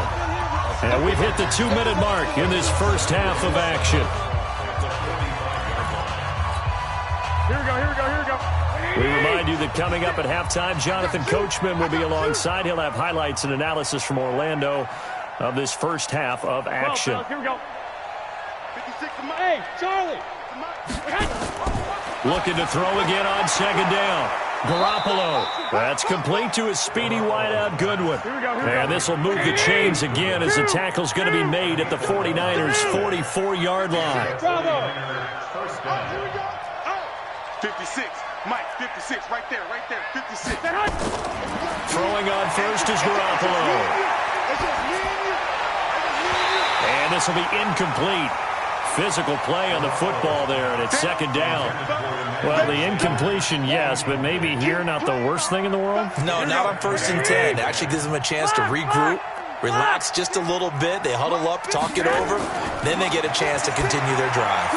And we've hit the 2-minute mark in this first half of action. Here we go. We remind you that coming up at halftime, Jonathan Coachman will be alongside. He'll have highlights and analysis from Orlando of this first half of action. Here we go. 56. Hey, Charlie. Looking to throw again on second down. Garoppolo. That's complete to his speedy wideout Goodwin. And this will move the chains again as the tackle's going to be made at the 49ers' 44-yard line. 56. Mike, 56. Right there. 56. Throwing on first is Garoppolo. And this will be incomplete. Physical play on the football there, and it's second down. Well, the incompletion, yes, but maybe here not the worst thing in the world? No, not on 1st and 10. It actually gives them a chance to regroup, relax just a little bit. They huddle up, talk it over. Then they get a chance to continue their drive.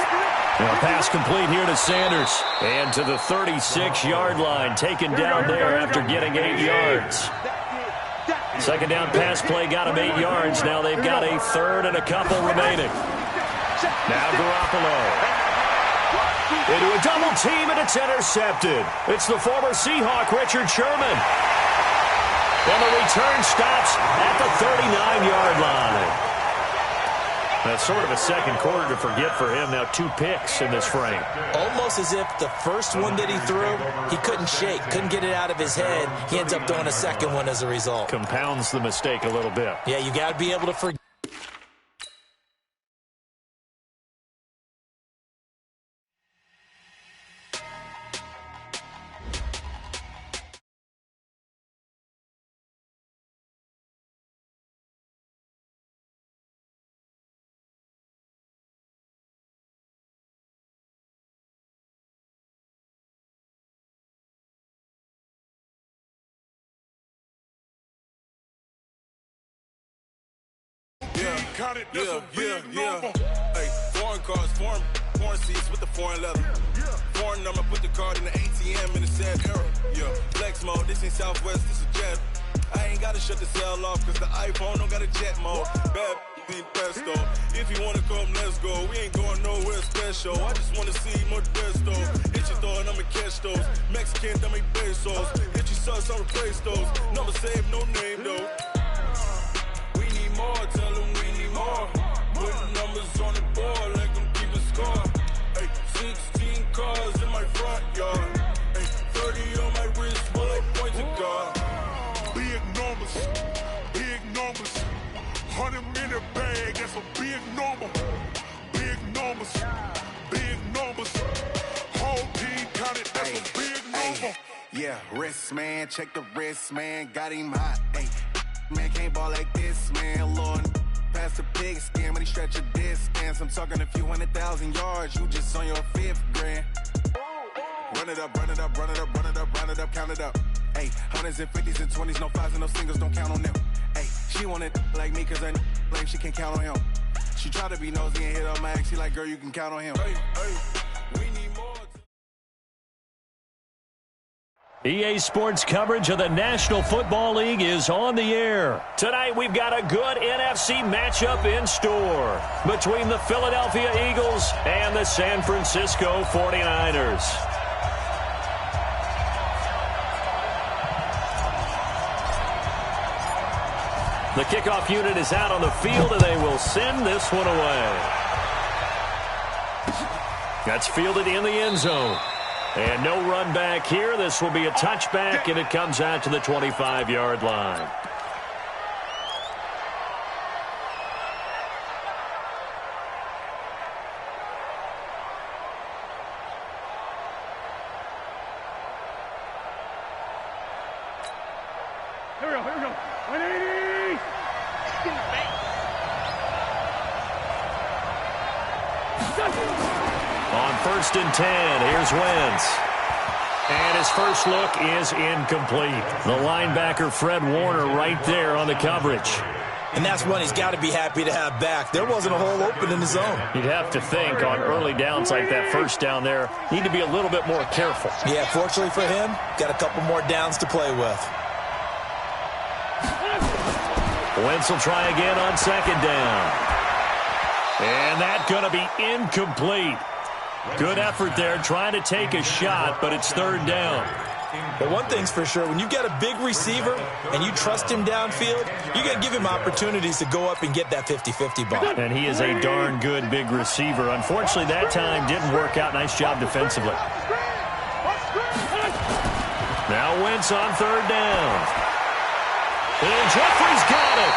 Now, pass complete here to Sanders. And to the 36-yard line, taken down there after getting 8 yards. Second down pass play got him 8 yards. Now they've got a third and a couple remaining. Now Garoppolo. Into a double team, and it's intercepted. It's the former Seahawk, Richard Sherman. And the return stops at the 39-yard line. That's sort of a second quarter to forget for him. Now 2 picks in this frame. Almost as if the first one that he threw, he couldn't shake, couldn't get it out of his head. He ends up throwing a second one as a result. Compounds the mistake a little bit. Yeah, you got to be able to forget. Yeah. Hey, foreign cars, foreign seats with the foreign leather. Foreign number, put the card in the ATM in the sad era. Yeah, flex mode, this ain't Southwest, this is jet. I ain't gotta shut the cell off, cause the iPhone don't got a jet mode. Bad be pesto. If you wanna come, let's go. We ain't going nowhere special. I just wanna see more Modesto. Hit your door and I'ma catch those. Mexican, dummy pesos. Hit your sus, I'll replace those. Number saved, no name though. We need more, tell them we need more. Putting numbers on the board like I'm keeping score. Hey, 16 cars in my front yard. Hey, 30 on my wrist while I point to God. Big numbers. 100-minute bag, that's a big number. Big numbers. Whole team counted, that's a big number. Yeah, wrist man, check the wrist man, got him hot. Ay, man can't ball like this, man. Lord, past the pig skin when he stretch a distance. I'm talking a few 100,000 yards, you just on your 5th grand. Run it up, count it up. Ay, 100s and 50s and 20s, no 5s and no singles, don't count on them. Ay, she want it like me cause I like she can count on him. She try to be nosy and hit up my ex, she like, girl, you can count on him. We need more. EA Sports coverage of the National Football League is on the air. Tonight we've got a good NFC matchup in store between the Philadelphia Eagles and the San Francisco 49ers. The kickoff unit is out on the field, and they will send this one away. That's fielded in the end zone. And no run back here. This will be a touchback, and it comes out to the 25-yard line. Here we go. 180! On 1st and 10, here's Wentz. And his first look is incomplete. The linebacker, Fred Warner, right there on the coverage. And that's one he's got to be happy to have back. There wasn't a hole open in the zone. You'd have to think on early downs like that first down there, need to be a little bit more careful. Yeah, fortunately for him, got a couple more downs to play with. Wentz will try again on 2nd down. And that's going to be incomplete. Good effort there, trying to take a shot, but it's 3rd down. But one thing's for sure, when you've got a big receiver and you trust him downfield, you're going to give him opportunities to go up and get that 50-50 ball. And he is a darn good big receiver. Unfortunately, that time didn't work out. Nice job defensively. Now Wentz on 3rd down. And Jeffrey's got it.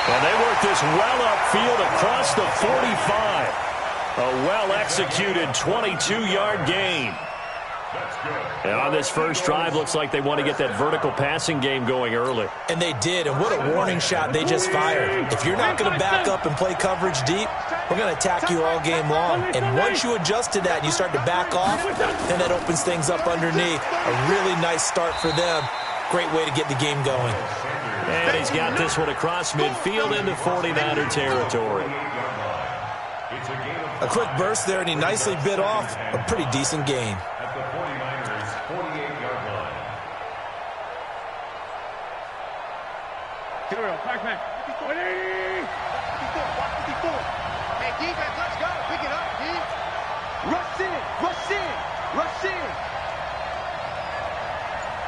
And they work this well upfield across the 45. A well-executed 22-yard gain. And on this first drive, looks like they want to get that vertical passing game going early. And they did, and what a warning shot they just fired. If you're not going to back up and play coverage deep, we're going to attack you all game long. And once you adjust to that and you start to back off, then that opens things up underneath. A really nice start for them. Great way to get the game going. And he's got this one across midfield into 49er territory. A quick burst there, and he nicely bit off a pretty decent gain. At the 49ers' 48-yard line. Here we go. Back. 54. 54. Hey, defense, let's go. Pick it up, D. Rush in.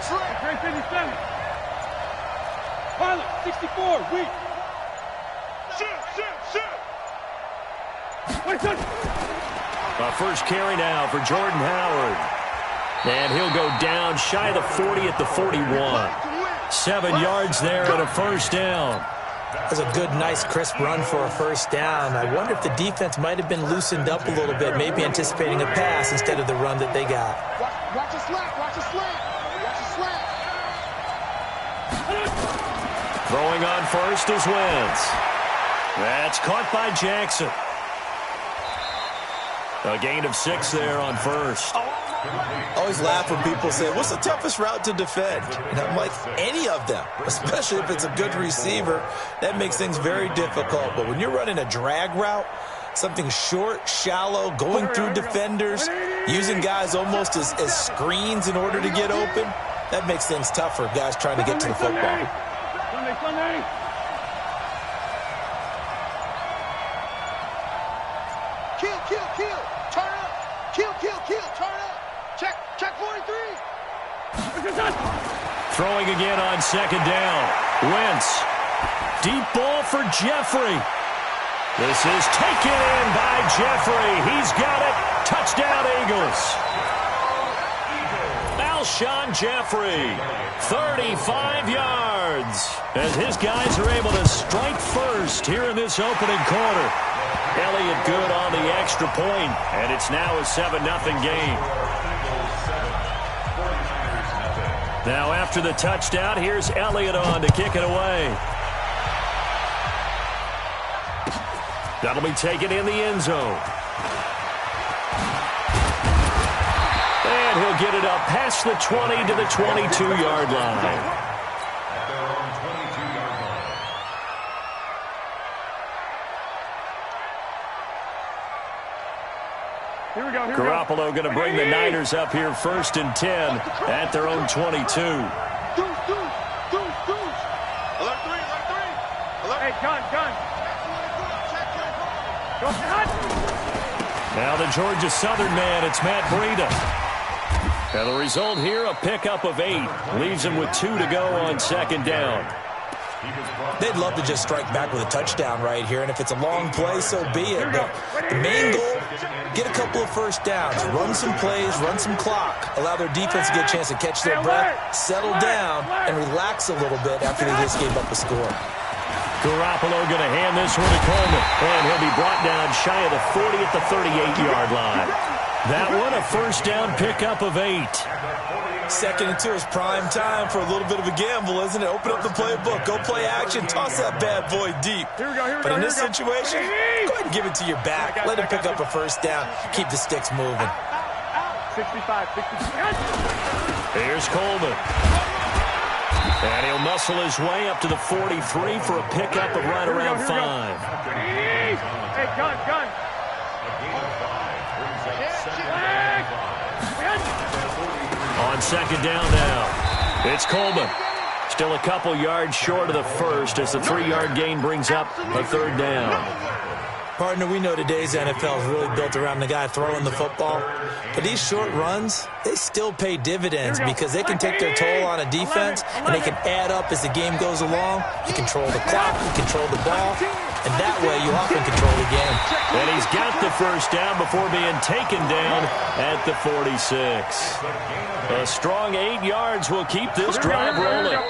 Slip. 57. Pilot, 64. Weak. Shoot. A first carry now for Jordan Howard. And he'll go down shy of the 40 at the 41. 7 yards there and a first down. That's a good, nice, crisp run for a first down. I wonder if the defense might have been loosened up a little bit, maybe anticipating a pass instead of the run that they got. Watch a slant. Throwing on first is Wentz. That's caught by Jackson. A gain of 6 there on first. I always laugh when people say, what's the toughest route to defend? And I'm like, any of them, especially if it's a good receiver. That makes things very difficult. But when you're running a drag route, something short, shallow, going through defenders, using guys almost as screens in order to get open, that makes things tough for guys trying to get to the football. Sunday. Kill. Turn up. Kill. Turn up. Check 43. Throwing again on 2nd down. Wentz. Deep ball for Jeffrey. This is taken in by Jeffrey. He's got it. Touchdown, Eagles. Alshon Jeffrey, 35 yards. As his guys are able to strike first here in this opening quarter. Elliott good on the extra point, and it's now a 7-0 game. Now after the touchdown, here's Elliott on to kick it away. That'll be taken in the end zone. And he'll get it up past the 20 to the 22-yard line. Here we go. Garoppolo going to bring the Niners up here 1st and 10 at their own 22. Deuce. Alert 3. Hey, gun. Now the Georgia Southern man, it's Matt Breida. And the result here, a pickup of 8. Leaves him with 2 to go on 2nd down. They'd love to just strike back with a touchdown right here, and if it's a long play, so be it. But the main goal, get a couple of first downs, run some plays, run some clock, allow their defense to get a chance to catch their breath, settle down, and relax a little bit after they just gave up a score. Garoppolo going to hand this one to Coleman, and he'll be brought down shy of the 40 at the 38-yard line. That one, a first down pickup of 8. 2nd and 2 is prime time for a little bit of a gamble, isn't it? Open up the playbook. Go play action. Toss that bad boy deep. But in this situation, go ahead and give it to your back. Let him pick up a first down. Keep the sticks moving. 65. Here's Coleman. And he'll muscle his way up to the 43 for a pickup of right around 5. Hey, gun. On 2nd down now, it's Coleman. Still a couple yards short of the first as the 3-yard gain brings up a 3rd down. Partner, we know today's NFL is really built around the guy throwing the football. But these short runs, they still pay dividends because they can take their toll on a defense and they can add up as the game goes along. You control the clock, you control the ball, and that way you often control the game. And he's got the first down before being taken down at the 46. A strong 8 yards will keep this drive rolling.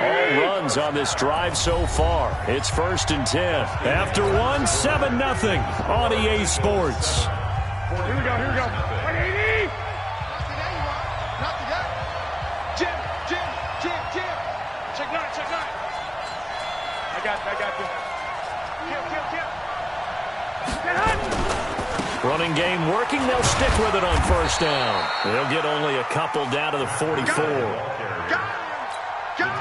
All runs on this drive so far. It's 1st and 10. After 7-0 on EA Sports. Here we go. 180. Jim. Check nine. I got you. Kill. Running game working. They'll stick with it on 1st down. They'll get only a couple down to the 44.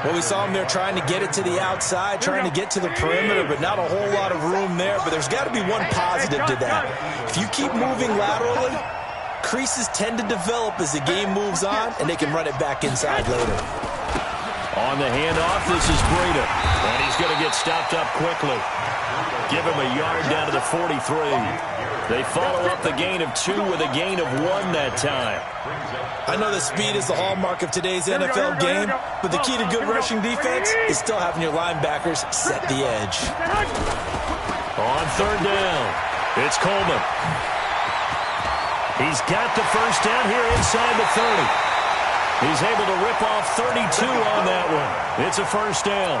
Well, we saw him there trying to get it to the outside, trying to get to the perimeter, but not a whole lot of room there. But there's got to be one positive to that. If you keep moving laterally, creases tend to develop as the game moves on, and they can run it back inside later. On the handoff, this is Breida. And he's going to get stopped up quickly. Give him a yard down to the 43. They follow up the gain of 2 with a gain of 1 that time. I know that speed is the hallmark of today's NFL game, but the key to good rushing defense is still having your linebackers set the edge. On 3rd down, it's Coleman. He's got the first down here inside the 30. He's able to rip off 32 on that one. It's a first down.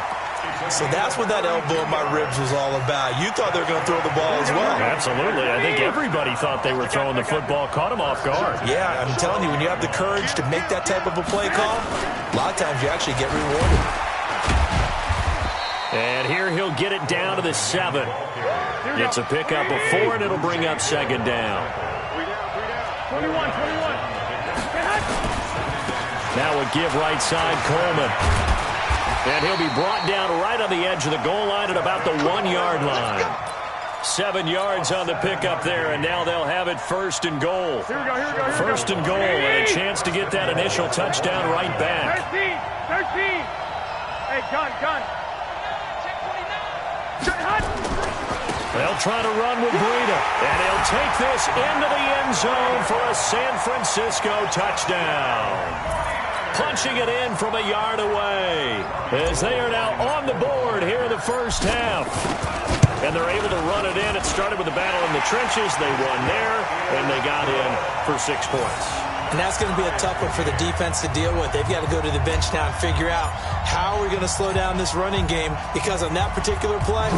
So that's what that elbow in my ribs was all about. You thought they were going to throw the ball as well. Absolutely. I think everybody thought they were throwing the football, caught him off guard. Yeah, I'm telling you, when you have the courage to make that type of a play call, a lot of times you actually get rewarded. And here he'll get it down to the 7. It's a pickup of 4, and it'll bring up 2nd down. 21. Now a give right side, Coleman. And he'll be brought down right on the edge of the goal line at about the 1-yard line. 7 yards on the pickup there, and now they'll have it 1st and goal. Here we go. 1st and goal, and a chance to get that initial touchdown right back. 13. Hey, gun. They'll try to run with Breida, and he'll take this into the end zone for a San Francisco touchdown. Punching it in from a yard away as they are now on the board here in the first half. And they're able to run it in. It started with a battle in the trenches. They won there, and they got in for 6 points. And that's going to be a tough one for the defense to deal with. They've got to go to the bench now and figure out how we're going to slow down this running game, because on that particular play,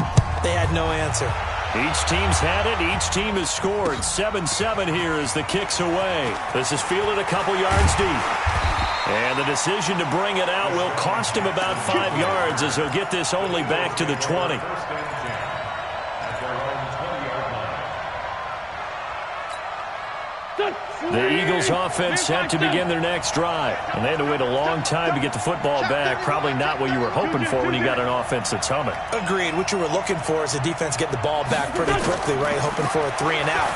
they had no answer. Each team's had it. Each team has scored. 7-7 here as the kick's away. This is fielded a couple yards deep. And the decision to bring it out will cost him about 5 yards as he'll get this only back to the 20. The Eagles offense set to begin their next drive. And they had to wait a long time to get the football back. Probably not what you were hoping for when you got an offense that's humming. Agreed. What you were looking for is the defense get the ball back pretty quickly, right? Hoping for a 3 and out.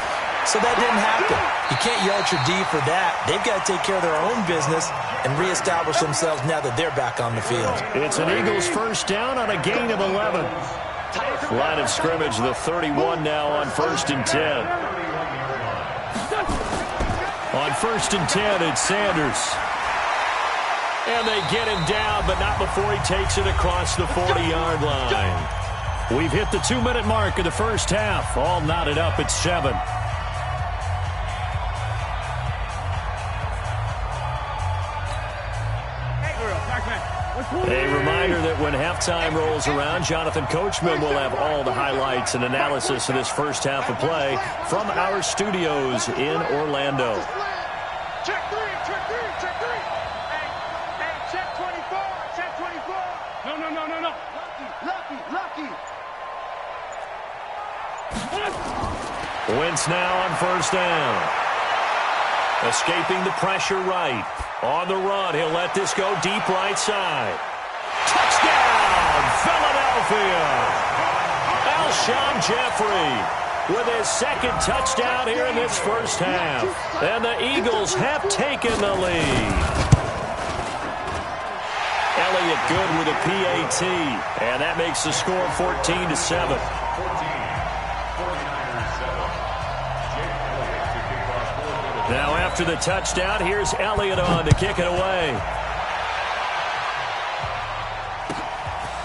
So that didn't happen. You can't yell at your D for that. They've got to take care of their own business and reestablish themselves now that they're back on the field. It's an Eagles first down on a gain of 11. Line of scrimmage, the 31 now on 1st and 10. On 1st and 10, it's Sanders. And they get him down, but not before he takes it across the 40-yard line. We've hit the 2-minute mark of the first half. All knotted up at 7. A reminder that when halftime rolls around, Jonathan Coachman will have all the highlights and analysis of this first half of play from our studios in Orlando. Check three, check three, check three. Hey, check 24, check 24. No. Lucky. Wentz now on first down. Escaping the pressure right. On the run, he'll let this go deep right side. Touchdown, Philadelphia! Alshon Jeffrey with his second touchdown here in this first half. And the Eagles have taken the lead. Elliott good with a PAT. And that makes the score 14-7. Now after the touchdown, here's Elliott on to kick it away.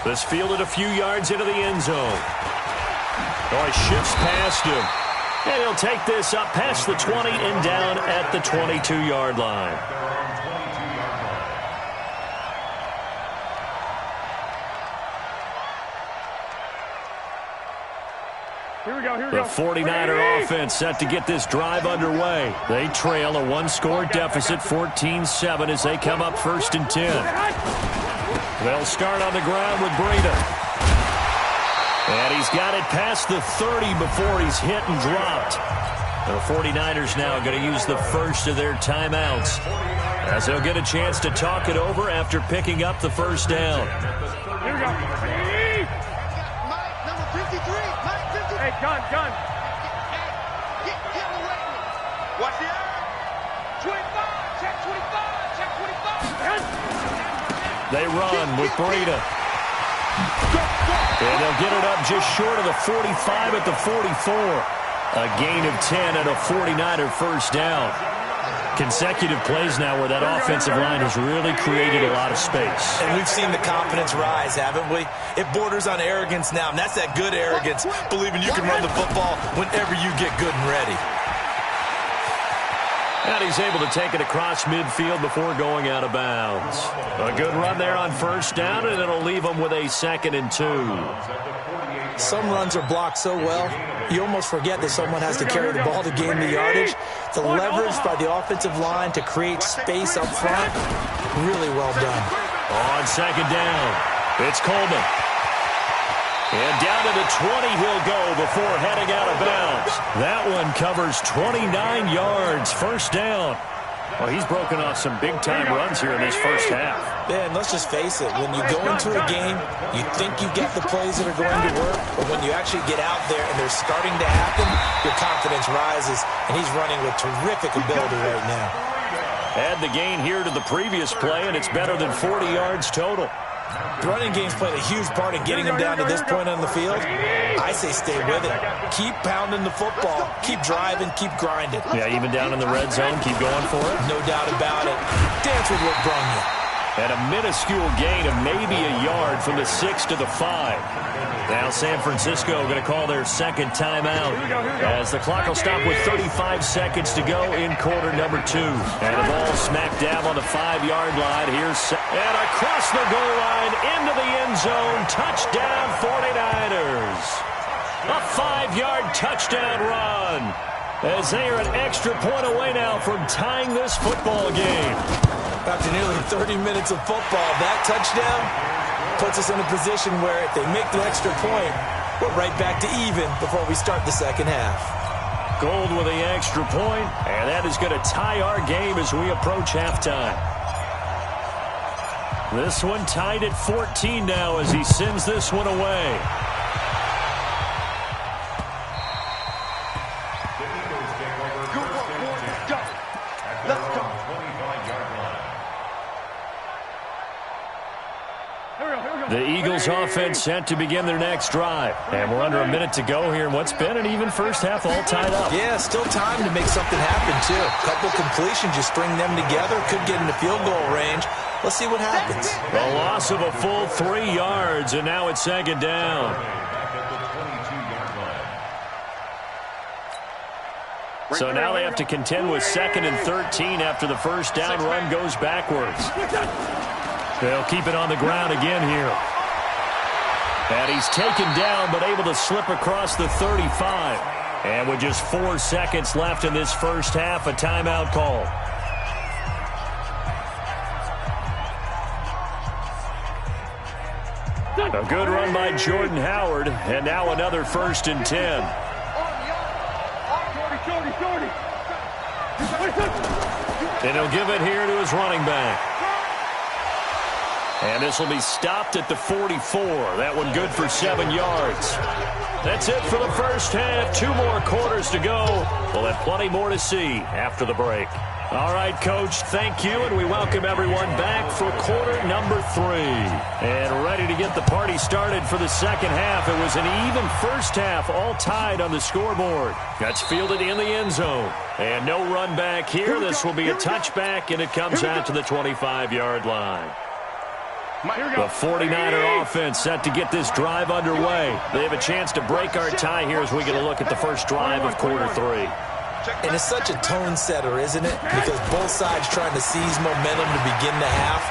This fielded a few yards into the end zone. Oh, he shifts past him. And he'll take this up past the 20 and down at the 22-yard line. Here we go. The 49er offense set to get this drive underway. They trail a one-score deficit, 14-7, as they come up 1st and 10. They'll start on the ground with Breida. And he's got it past the 30 before he's hit and dropped. The 49ers now going to use the first of their timeouts, as they'll get a chance to talk it over after picking up the first down. Here we go. Mike, number 53. Mike, 53. Hey, gun. Get away with it. Watch the eye. 25. Check 25. Check 25. They run with Breida. And they'll get it up just short of the 45 at the 44. A gain of 10 and a 49er first down. Consecutive plays now where that offensive line has really created a lot of space. And we've seen the confidence rise, haven't we? It borders on arrogance now, and that's that good arrogance, believing you can run the football whenever you get good and ready. And he's able to take it across midfield before going out of bounds. A good run there on first down, and it'll leave him with a 2nd and 2. Some runs are blocked so well, you almost forget that someone has to carry the ball to gain the yardage. The leverage by the offensive line to create space up front, really well done. On 2nd down, it's Coleman. And down to the 20 he'll go before heading out of bounds. That one covers 29 yards, first down. Well, he's broken off some big-time runs here in this first half. Yeah, and let's just face it. When you go into a game, you think you get the plays that are going to work, but when you actually get out there and they're starting to happen, your confidence rises, and he's running with terrific ability right now. Add the gain here to the previous play, and it's better than 40 yards total. The running game's played a huge part in getting him down to this point on the field. I say stay with it. Keep pounding the football. Keep driving. Keep grinding. Yeah, even down in the red zone, keep going for it. No doubt about it. Dance with what brung you. And a minuscule gain of maybe a yard from the 6 to the 5. Now San Francisco going to call their second timeout as the clock will stop with 35 seconds to go in quarter number 2. And the ball smack dab on the 5-yard line. And across the goal line into the end zone. Touchdown 49ers. A 5-yard touchdown run as they are an extra point away now from tying this football game. After nearly 30 minutes of football, that touchdown puts us in a position where if they make the extra point, we're right back to even before we start the second half. Gold with the extra point, and that is going to tie our game as we approach halftime. This one tied at 14 now as he sends this one away. The Eagles offense set to begin their next drive. And we're under a minute to go here in what's been an even first half all tied up. Yeah, still time to make something happen, too. A couple completions, you string them together, could get into field goal range. Let's see what happens. A loss of a full 3 yards, and now it's 2nd down. So now they have to contend with 2nd and 13 after the first down run goes backwards. They'll keep it on the ground again here. And he's taken down, but able to slip across the 35. And with just 4 seconds left in this first half, a timeout call. A good run by Jordan Howard, and now another 1st and 10. And he'll give it here to his running back. And this will be stopped at the 44. That one good for 7 yards. That's it for the first half. 2 more quarters to go. We'll have plenty more to see after the break. All right, Coach, thank you, and we welcome everyone back for quarter number 3. And ready to get the party started for the second half. It was an even first half, all tied on the scoreboard. That's fielded in the end zone. And no run back here. This will be a touchback, and it comes out to the 25-yard line. The 49er offense set to get this drive underway. They have a chance to break our tie here as we get a look at the first drive of quarter 3. And it's such a tone setter, isn't it? Because both sides trying to seize momentum to begin the half.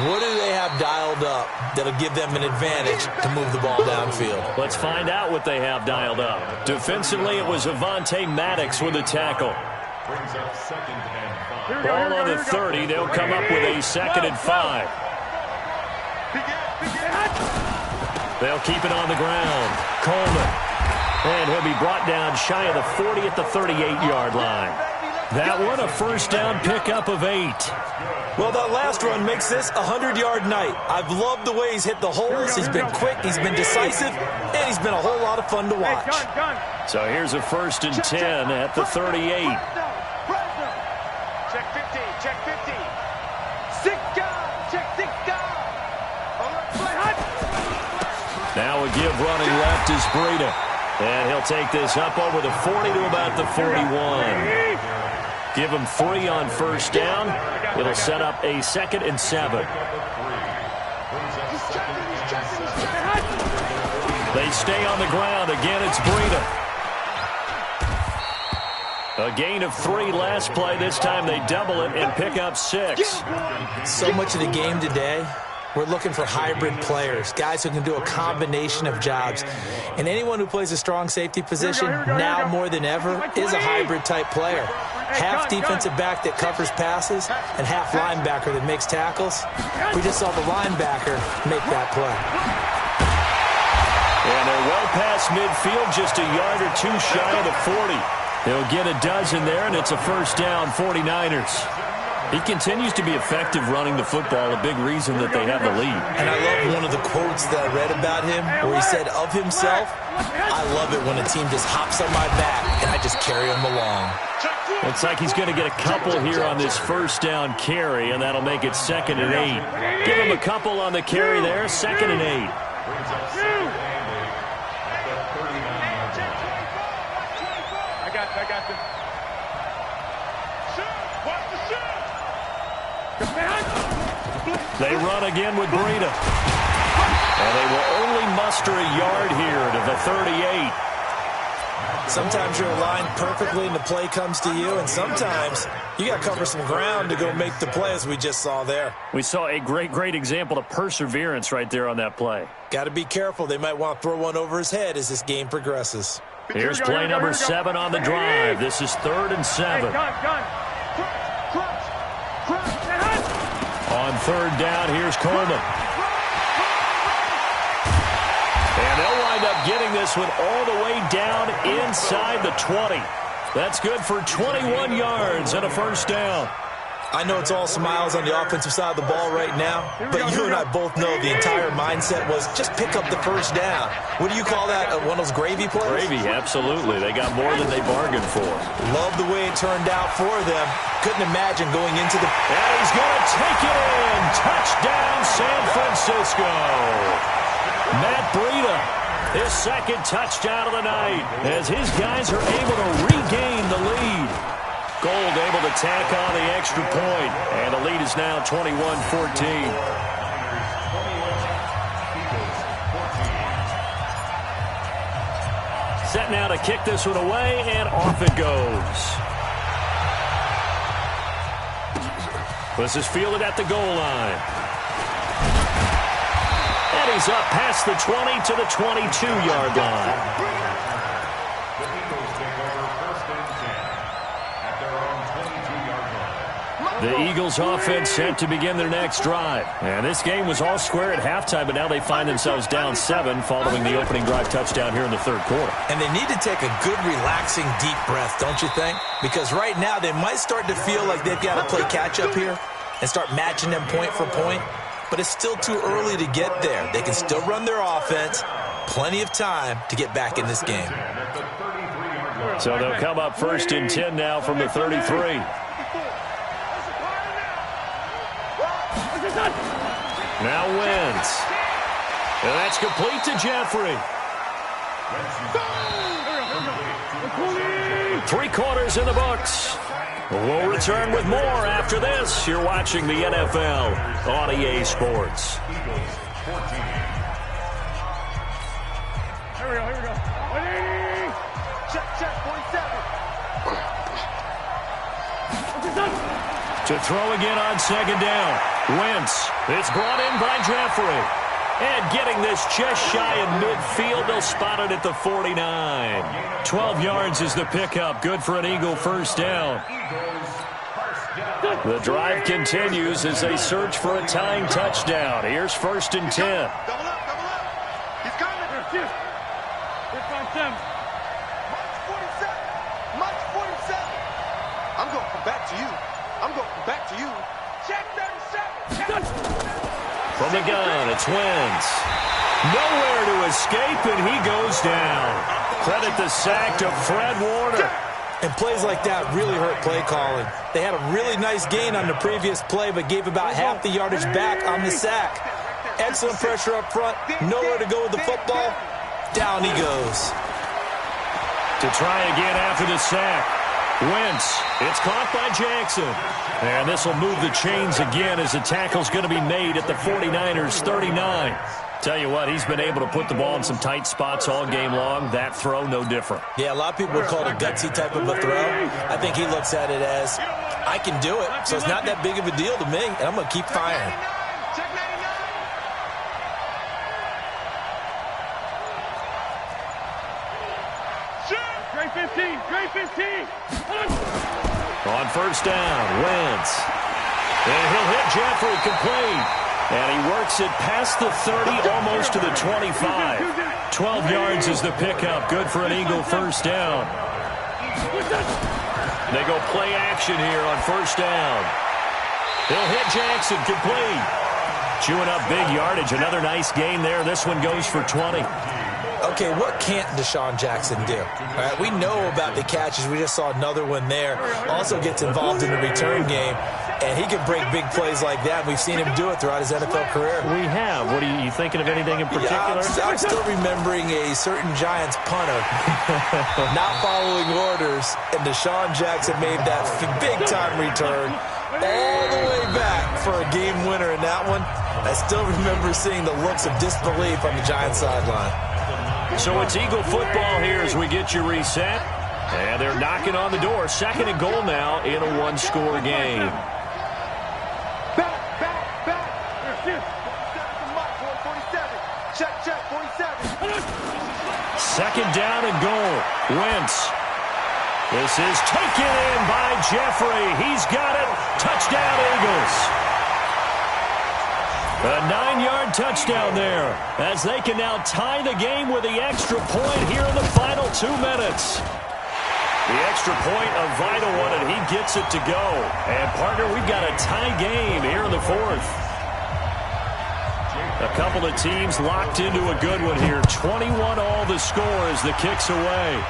What do they have dialed up that'll give them an advantage to move the ball downfield? Let's find out what they have dialed up. Defensively, it was Avonte Maddox with a tackle. Ball on the 30. They'll come up with a 2nd and 5. They'll keep it on the ground. Coleman. And he'll be brought down shy of the 40 at the 38-yard line. That one a first down pickup of 8. Well, that last run makes this a 100-yard night. I've loved the way he's hit the holes. He's been quick, he's been decisive, and he's been a whole lot of fun to watch. So here's a 1st and 10 at the 38. Check 50, check 50. 6 guys, check 6 guys. Now a give running left is Breida. And he'll take this up over the 40 to about the 41. Give him 3 on first down. It'll set up a 2nd and 7. They stay on the ground. Again, it's Breida. A gain of 3 last play. This time they double it and pick up 6. So much of the game today, we're looking for hybrid players, guys who can do a combination of jobs. And anyone who plays a strong safety position, now more than ever, is a hybrid-type player. Half defensive back that covers passes and half linebacker that makes tackles. We just saw the linebacker make that play. And they're well past midfield, just a yard or 2 shy of the 40. They'll get a dozen there, and it's a first down, 49ers. He continues to be effective running the football, a big reason that they have the lead. And I love one of the quotes that I read about him where he said of himself, I love it when a team just hops on my back and I just carry them along. Looks like he's going to get a couple here on this first down carry, and that'll make it 2nd and 8. Give him a couple on the carry there, 2nd and 8. I got this. They run again with Breida. And they will only muster a yard here to the 38. Sometimes you're aligned perfectly and the play comes to you, and sometimes you got to cover some ground to go make the play, as we just saw there. We saw a great example of perseverance right there on that play. Got to be careful. They might want to throw one over his head as this game progresses. Here's play number 7 on the drive. This is 3rd and 7. On 3rd down, here's Coleman. And they'll wind up getting this one all the way down inside the 20. That's good for 21 yards and a first down. I know it's all smiles on the offensive side of the ball right now, but you and I both know the entire mindset was just pick up the first down. What do you call that, one of those gravy plays? Gravy, absolutely. They got more than they bargained for. Love the way it turned out for them. Couldn't imagine going into the... And he's going to take it in. Touchdown, San Francisco. Matt Breida, his 2nd touchdown of the night, as his guys are able to regain the lead. Gold able to tack on the extra point, and the lead is now 21-14. Set now to kick this one away, and off it goes. This is fielded at the goal line. And he's up past the 20 to the 22-yard line. The Eagles take over 1st and 10 at their own 22-yard line. The Eagles offense set to begin their next drive. And this game was all square at halftime, but now they find themselves down 7 following the opening drive touchdown here in the third quarter. And they need to take a good, relaxing, deep breath, don't you think? Because right now they might start to feel like they've got to play catch-up here and start matching them point for point. But it's still too early to get there. They can still run their offense. Plenty of time to get back in this game. So they'll come up 1st and 10 now from the 33. Now Wentz. And that's complete to Jeffrey. 3 quarters in the books. We'll return with more after this. You're watching the NFL on EA Sports. Here we go. 180. Check, 47. To throw again on 2nd down. Wentz. It's brought in by Jeffrey. And getting this just shy of midfield, they'll spot it at the 49. 12 yards is the pickup. Good for an Eagle first down. The drive continues as they search for a tying touchdown. Here's 1st and 10. Double up. He's coming. Here comes them. March 47. I'm going to come back to you. Check 37. From the gun, it's Wentz. Nowhere to escape, and he goes down. Credit the sack to Fred Warner. And plays like that really hurt play calling. They had a really nice gain on the previous play, but gave about half the yardage back on the sack. Excellent pressure up front. Nowhere to go with the football. Down he goes. To try again after the sack. Wentz. It's caught by Jackson. And this will move the chains again as the tackle's going to be made at the 49ers 39. Tell you what, he's been able to put the ball in some tight spots all game long. That throw, no different. Yeah, a lot of people would call it a gutsy type of a throw. I think he looks at it as, I can do it, so it's not that big of a deal to me, and I'm going to keep firing. Check 99. Great 15. On 1st down, Wentz. And he'll hit Jeffrey complete. And he works it past the 30, almost to the 25. 12 yards is the pickup. Good for an Eagle first down. They go play action here on 1st down. He'll hit Jackson complete. Chewing up big yardage. Another nice gain there. This one goes for 20. Okay, what can't Deshaun Jackson do? All right, we know about the catches. We just saw another one there. Also gets involved in the return game, and he can break big plays like that. We've seen him do it throughout his NFL career. We have. What are you thinking of anything in particular? Yeah, I'm still remembering a certain Giants punter not following orders, and Deshaun Jackson made that big-time return all the way back for a game winner in that one. I still remember seeing the looks of disbelief on the Giants sideline. So it's Eagle football here as we get you reset. And they're knocking on the door. 2nd and goal now in a 1-score game. Back. 47. Check 47. 2nd down and goal. Wentz. This is taken in by Jeffrey. He's got it. Touchdown, Eagles. A 9-yard touchdown there as they can now tie the game with the extra point here in the final 2 minutes. The extra point, a vital one, and he gets it to go. And, partner, we've got a tie game here in the 4th. A couple of teams locked into a good one here. 21 all the score as the kick's away.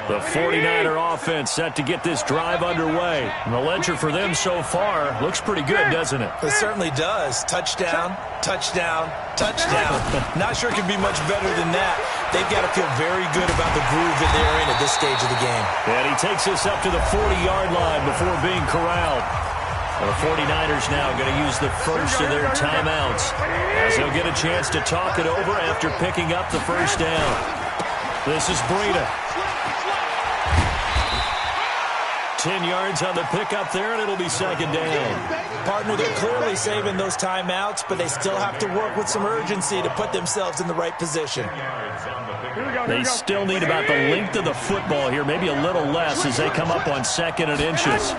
The 49er offense set to get this drive underway. And the ledger for them so far looks pretty good, doesn't it? It certainly does. Touchdown. Not sure it can be much better than that. They've got to feel very good about the groove that they're in at this stage of the game. And he takes us up to the 40-yard line before being corralled. The 49ers now going to use the first of their timeouts as they'll get a chance to talk it over after picking up the first down. This is Breida. 10 yards on the pickup there, and it'll be second down. Partner, they're clearly saving those timeouts, but they still have to work with some urgency to put themselves in the right position. They still need about the length of the football here, maybe a little less as they come up on 2nd and inches.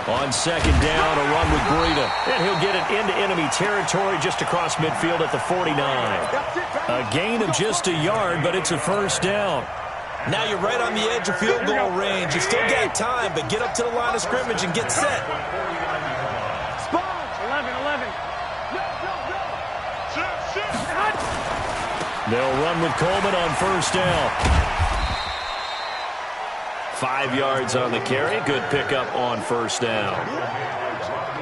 On 2nd down, a run with Breida. And he'll get it into enemy territory just across midfield at the 49. A gain of just a yard, but it's a first down. Now you're right on the edge of field goal range. You still got time, but get up to the line of scrimmage and get set. Sponge, 11. They'll run with Coleman on first down. 5 yards on the carry. Good pickup on first down.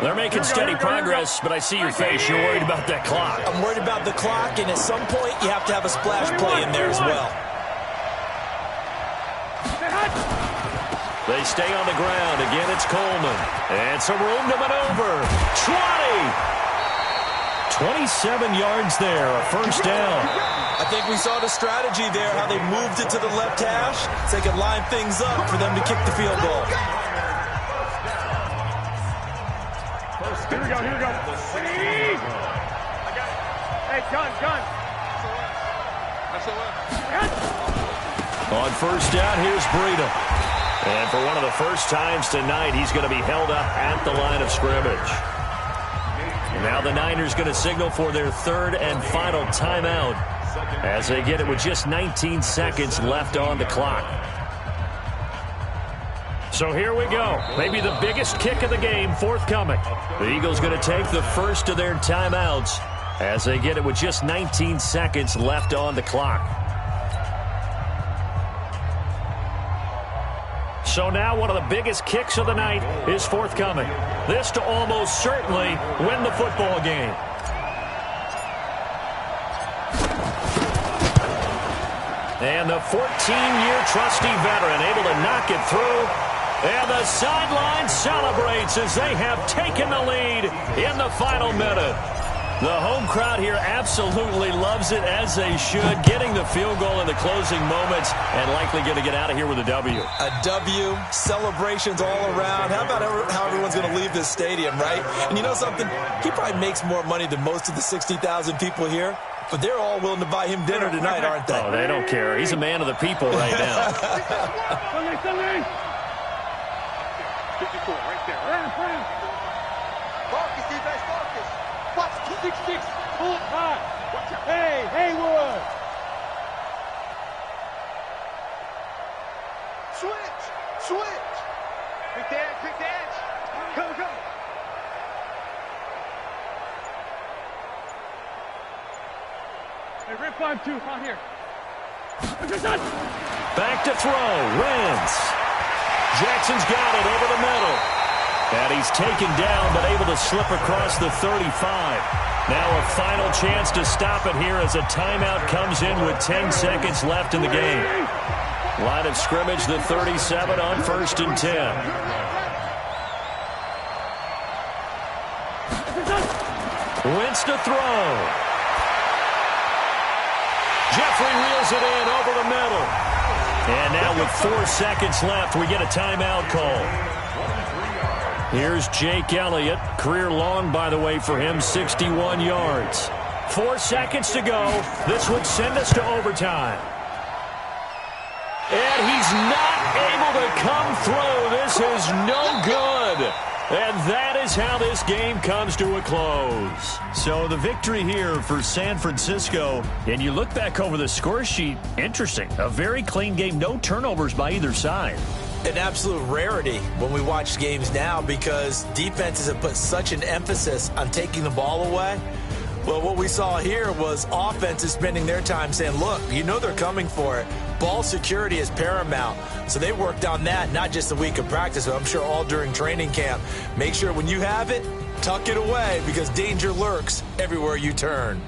They're making steady progress, but I see your face. You're worried about that clock. I'm worried about the clock, and at some point you have to have a splash play in there as well. They stay on the ground. Again, it's Coleman. And some room to maneuver. 27 yards there, a first down. I think we saw the strategy there, how they moved it to the left hash so they could line things up for them to kick the field goal. Here we go. Hey, gun. On first down, here's Breida. And for one of the first times tonight, he's going to be held up at the line of scrimmage. And now the Niners going to signal for their 3rd and final timeout as they get it with just 19 seconds left on the clock. So here we go. Maybe the biggest kick of the game forthcoming. The Eagles going to take the first of their timeouts as they get it with just 19 seconds left on the clock. So now one of the biggest kicks of the night is forthcoming. This to almost certainly win the football game. And the 14-year trusty veteran able to knock it through. And the sideline celebrates as they have taken the lead in the final minute. The home crowd here absolutely loves it, as they should, getting the field goal in the closing moments and likely going to get out of here with a W. A W, celebrations all around. How about how everyone's going to leave this stadium, right? And you know something? He probably makes more money than most of the 60,000 people here, but they're all willing to buy him dinner tonight, aren't they? Oh, they don't care. He's a man of the people right now. 54 right there. Focus, defense, focus. Watch 266. Pull it high. Watch out. Hey, Haywood. Switch. Quick edge. Go. Hey, rip 5-2, out here. Back to throw. Wins. Jackson's got it over the middle. And he's taken down, but able to slip across the 35. Now a final chance to stop it here as a timeout comes in with 10 seconds left in the game. Line of scrimmage, the 37 on 1st and 10. Wentz to throw. Jeffrey reels it in over the middle. And now with 4 seconds left, we get a timeout call. Here's Jake Elliott. Career long, by the way, for him, 61 yards. 4 seconds to go. This would send us to overtime. And he's not able to come through. This is no good. And that is how this game comes to a close. So the victory here for San Francisco. And you look back over the score sheet, interesting. A very clean game, no turnovers by either side. An absolute rarity when we watch games now, because defenses have put such an emphasis on taking the ball away. Well, what we saw here was offenses spending their time saying, look, you know they're coming for it. Ball security is paramount. So they worked on that, not just a week of practice, but I'm sure all during training camp. Make sure when you have it, tuck it away, because danger lurks everywhere you turn.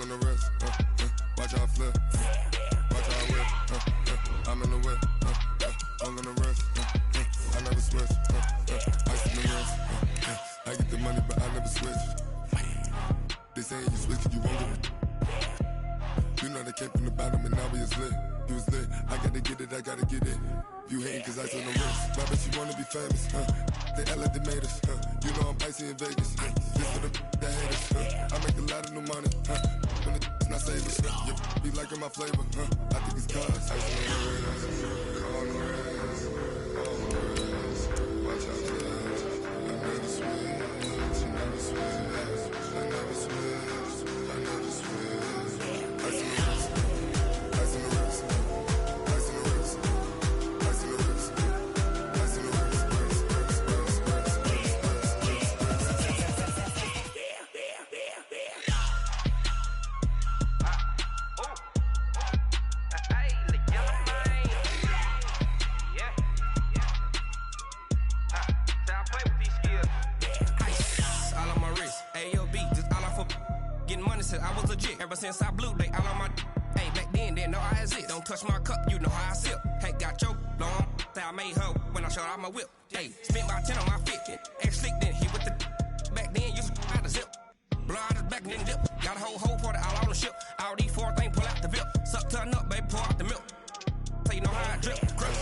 all in the wrist. Watch how I flip. Watch how I whip. I'm in the whip. All in the wrist. I never switch. Ice in the wrist. I get the money, but I never switch. They saying you switch, you won't get it. You know they came from the bottom and now we is lit. You was lit. I gotta get it, I gotta get it. You hating cause ice on the wrist. My bitch, you wanna be famous. They act like they made us. You know I'm icy in Vegas. This for the that hate us. I make a lot of new money. When it's not savers. You be liking my flavor. I think it's cause ice on the wrist. On the wrist. On the wrist. Watch out for that. I never switch. I never switch. I never switch. I never switch. Ice on the wrist. Ice on the wrist. Ice on the wrist. Ice on the wrist. Ice on the wrist. I was legit ever since I blew. They all on my hey back then didn't know I exist. Don't touch my cup, you know how I sip. Hey, got your long say I made her when I showed out my whip. Hey, spent my 10 on my 50. Ex slick then hit with the back then used to out the zip. Blow out his back and then dip. Got a whole party all on the ship. All these 4 things pull out the VIP. Suck turn up, baby, pour out the milk. So you know how I drip. Crush.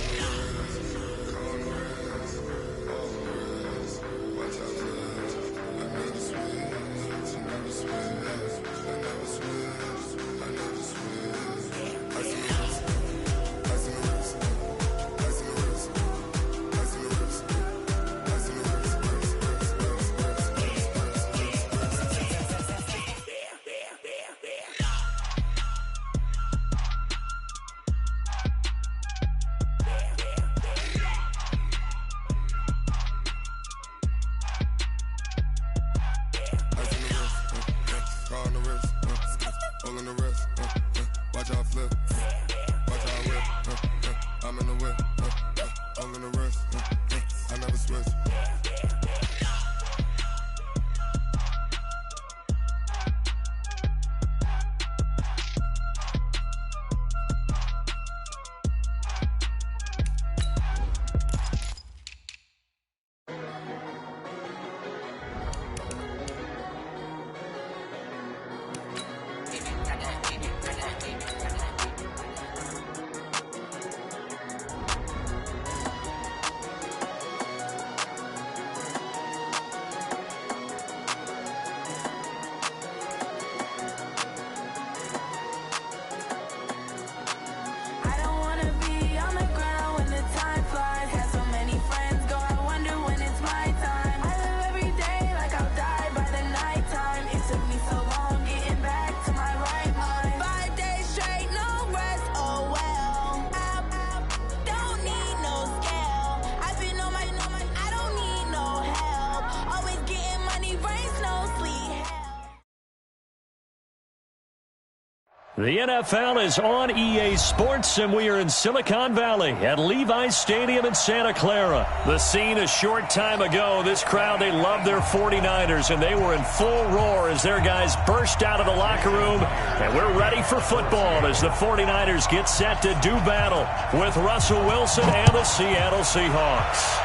The NFL is on EA Sports, and we are in Silicon Valley at Levi's Stadium in Santa Clara. The scene a short time ago, this crowd, they love their 49ers, and they were in full roar as their guys burst out of the locker room. And we're ready for football as the 49ers get set to do battle with Russell Wilson and the Seattle Seahawks.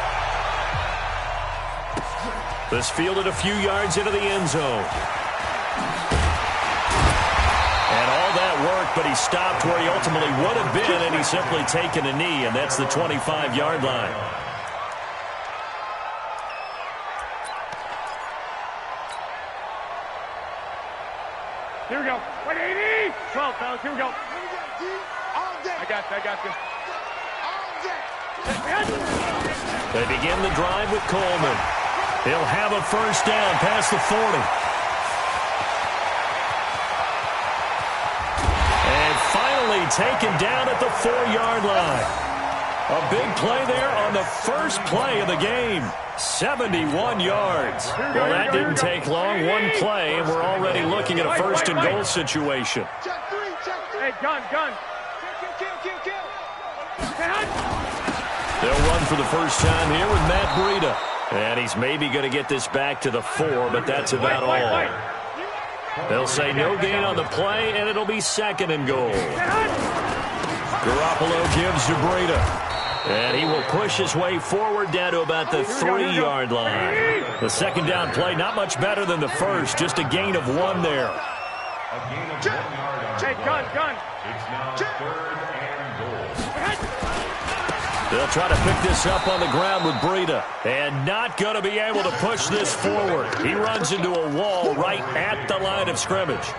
This fielded a few yards into the end zone. Work, but he stopped where he ultimately would have been, and he's simply taken a knee, and that's the 25-yard line. Here we go. 180. 12, fellas. Here we go. I got you. They begin the drive with Coleman. He'll have a first down past the 40. Taken down at the 4-yard line. A big play there on the first play of the game. 71 yards. Well, that didn't take long. One play, and we're already looking at a first and goal situation. Check 3. Hey, gun. Kill. They'll run for the first time here with Matt Breida. And he's maybe going to get this back to the 4, but that's about all. They'll say no gain on the play, and it'll be 2nd and goal. Garoppolo gives to Breida. And he will push his way forward down to about the 3-yard line. The 2nd down play, not much better than the first, just a gain of 1 there. A gain of 1 yard on the play. It's now 3rd and goal. They'll try to pick this up on the ground with Breida. And not going to be able to push this forward. He runs into a wall right at the line of scrimmage.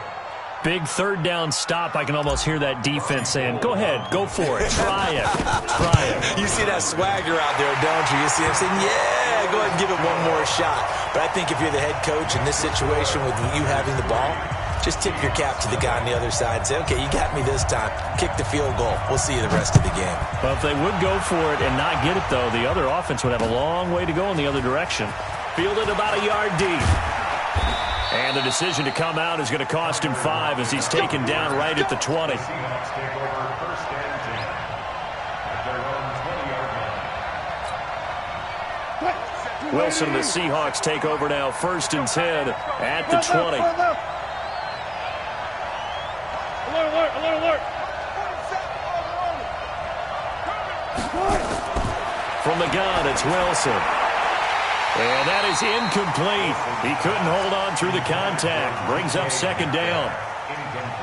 Big 3rd down stop. I can almost hear that defense saying, go ahead, go for it. Try it. Try it. You see that swagger out there, don't you? You see him saying, yeah, go ahead and give it one more shot. But I think if you're the head coach in this situation with you having the ball, just tip your cap to the guy on the other side. Say, okay, you got me this time. Kick the field goal. We'll see you the rest of the game. Well, if they would go for it and not get it, though, the other offense would have a long way to go in the other direction. Fielded about a yard deep. And the decision to come out is going to cost him 5 as he's taken down right at the 20. Seahawks take over 1st and 10 at their own 20-yard line. Wilson and the Seahawks take over now 1st and 10 at the 20. Alert, alert, alert. From the gun, it's Wilson. And that is incomplete. He couldn't hold on through the contact. Brings up 2nd down.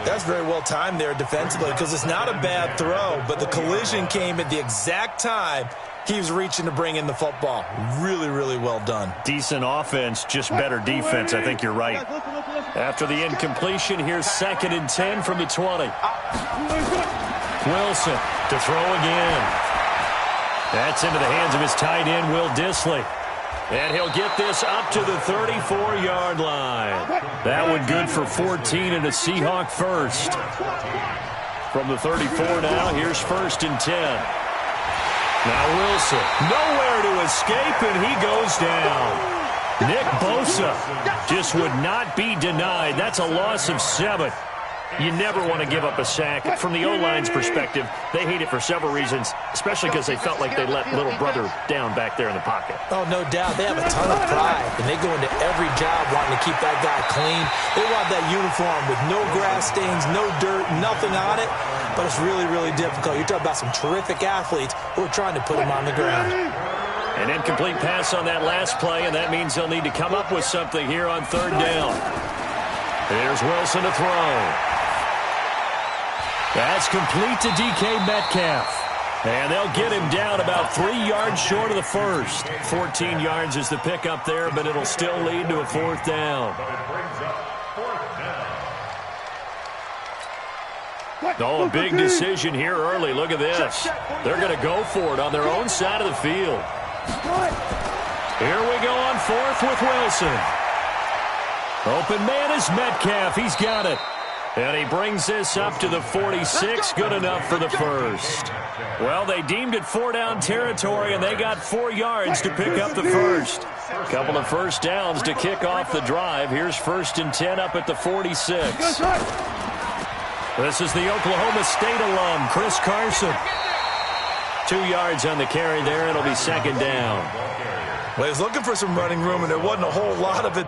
That's very well timed there defensively because it's not a bad throw, but the collision came at the exact time he was reaching to bring in the football. Really, really well done. Decent offense, just better defense. I think you're right. After the incompletion, here's 2nd and 10 from the 20. Wilson to throw again. That's into the hands of his tight end, Will Dissly. And he'll get this up to the 34-yard line. That one good for 14 and a Seahawk first. From the 34 now, here's 1st and 10. Now Wilson, nowhere to escape, and he goes down. Nick Bosa just would not be denied. That's a loss of 7. You never want to give up a sack. From the O-line's perspective, they hate it for several reasons, especially because they felt like they let little brother down back there in the pocket. Oh, no doubt. They have a ton of pride, and they go into every job wanting to keep that guy clean. They want that uniform with no grass stains, no dirt, nothing on it, but it's really, really difficult. You're talking about some terrific athletes who are trying to put him on the ground. An incomplete pass on that last play, and that means they'll need to come up with something here on 3rd down. Here's Wilson to throw. That's complete to DK Metcalf. And they'll get him down about 3 yards short of the first. 14 yards is the pickup there, but it'll still lead to a 4th down. Oh, a big decision here early. Look at this. They're going to go for it on their own side of the field. Here we go on 4th with Wilson. Open man is Metcalf. He's got it. And he brings this up to the 46. Good enough for the first. Well, they deemed it 4-down territory, and they got 4 yards to pick up the first. Couple of first downs to kick off the drive. Here's 1st and 10 up at the 46. This is the Oklahoma State alum, Chris Carson. 2 yards on the carry there. It'll be 2nd down. Well, he was looking for some running room, and there wasn't a whole lot of it.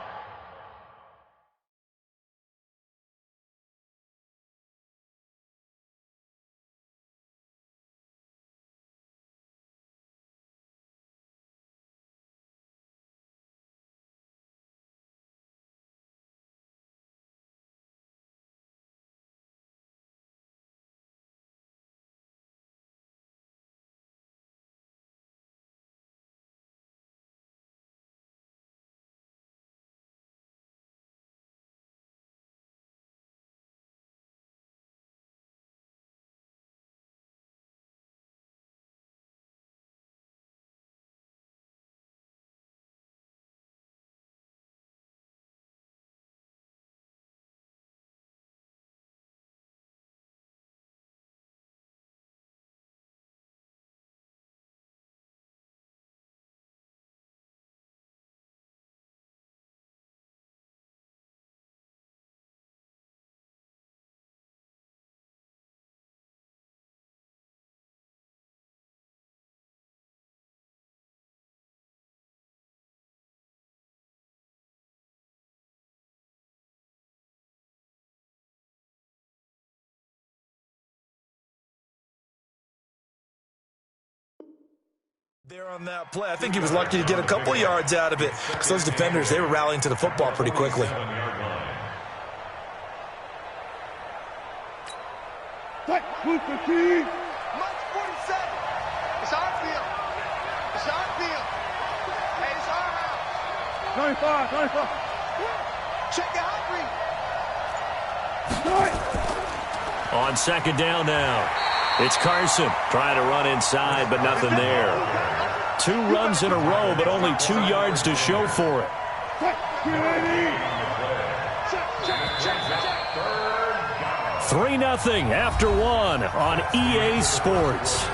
There on that play. I think he was lucky to get a couple of yards out of it because those defenders, they were rallying to the football pretty quickly. Move the team. Mike 47. It's our field. It's our field. Hey, it's our house. 25. Check it out, Green. On second down now. It's Carson trying to run inside, but nothing there. 2 runs in a row, but only 2 yards to show for it. 3-0 after 1 on EA Sports.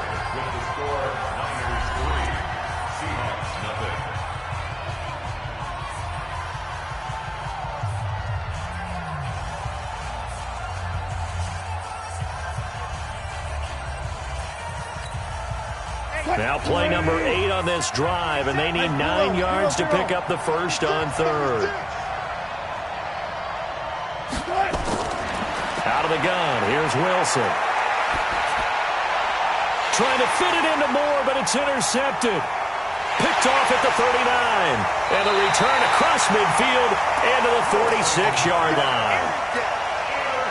Now play number 8 on this drive, and they need 9 yards to pick up the first on third. Out of the gun, here's Wilson. Trying to fit it into Moore, but it's intercepted. Picked off at the 39. And the return across midfield and to the 46-yard line.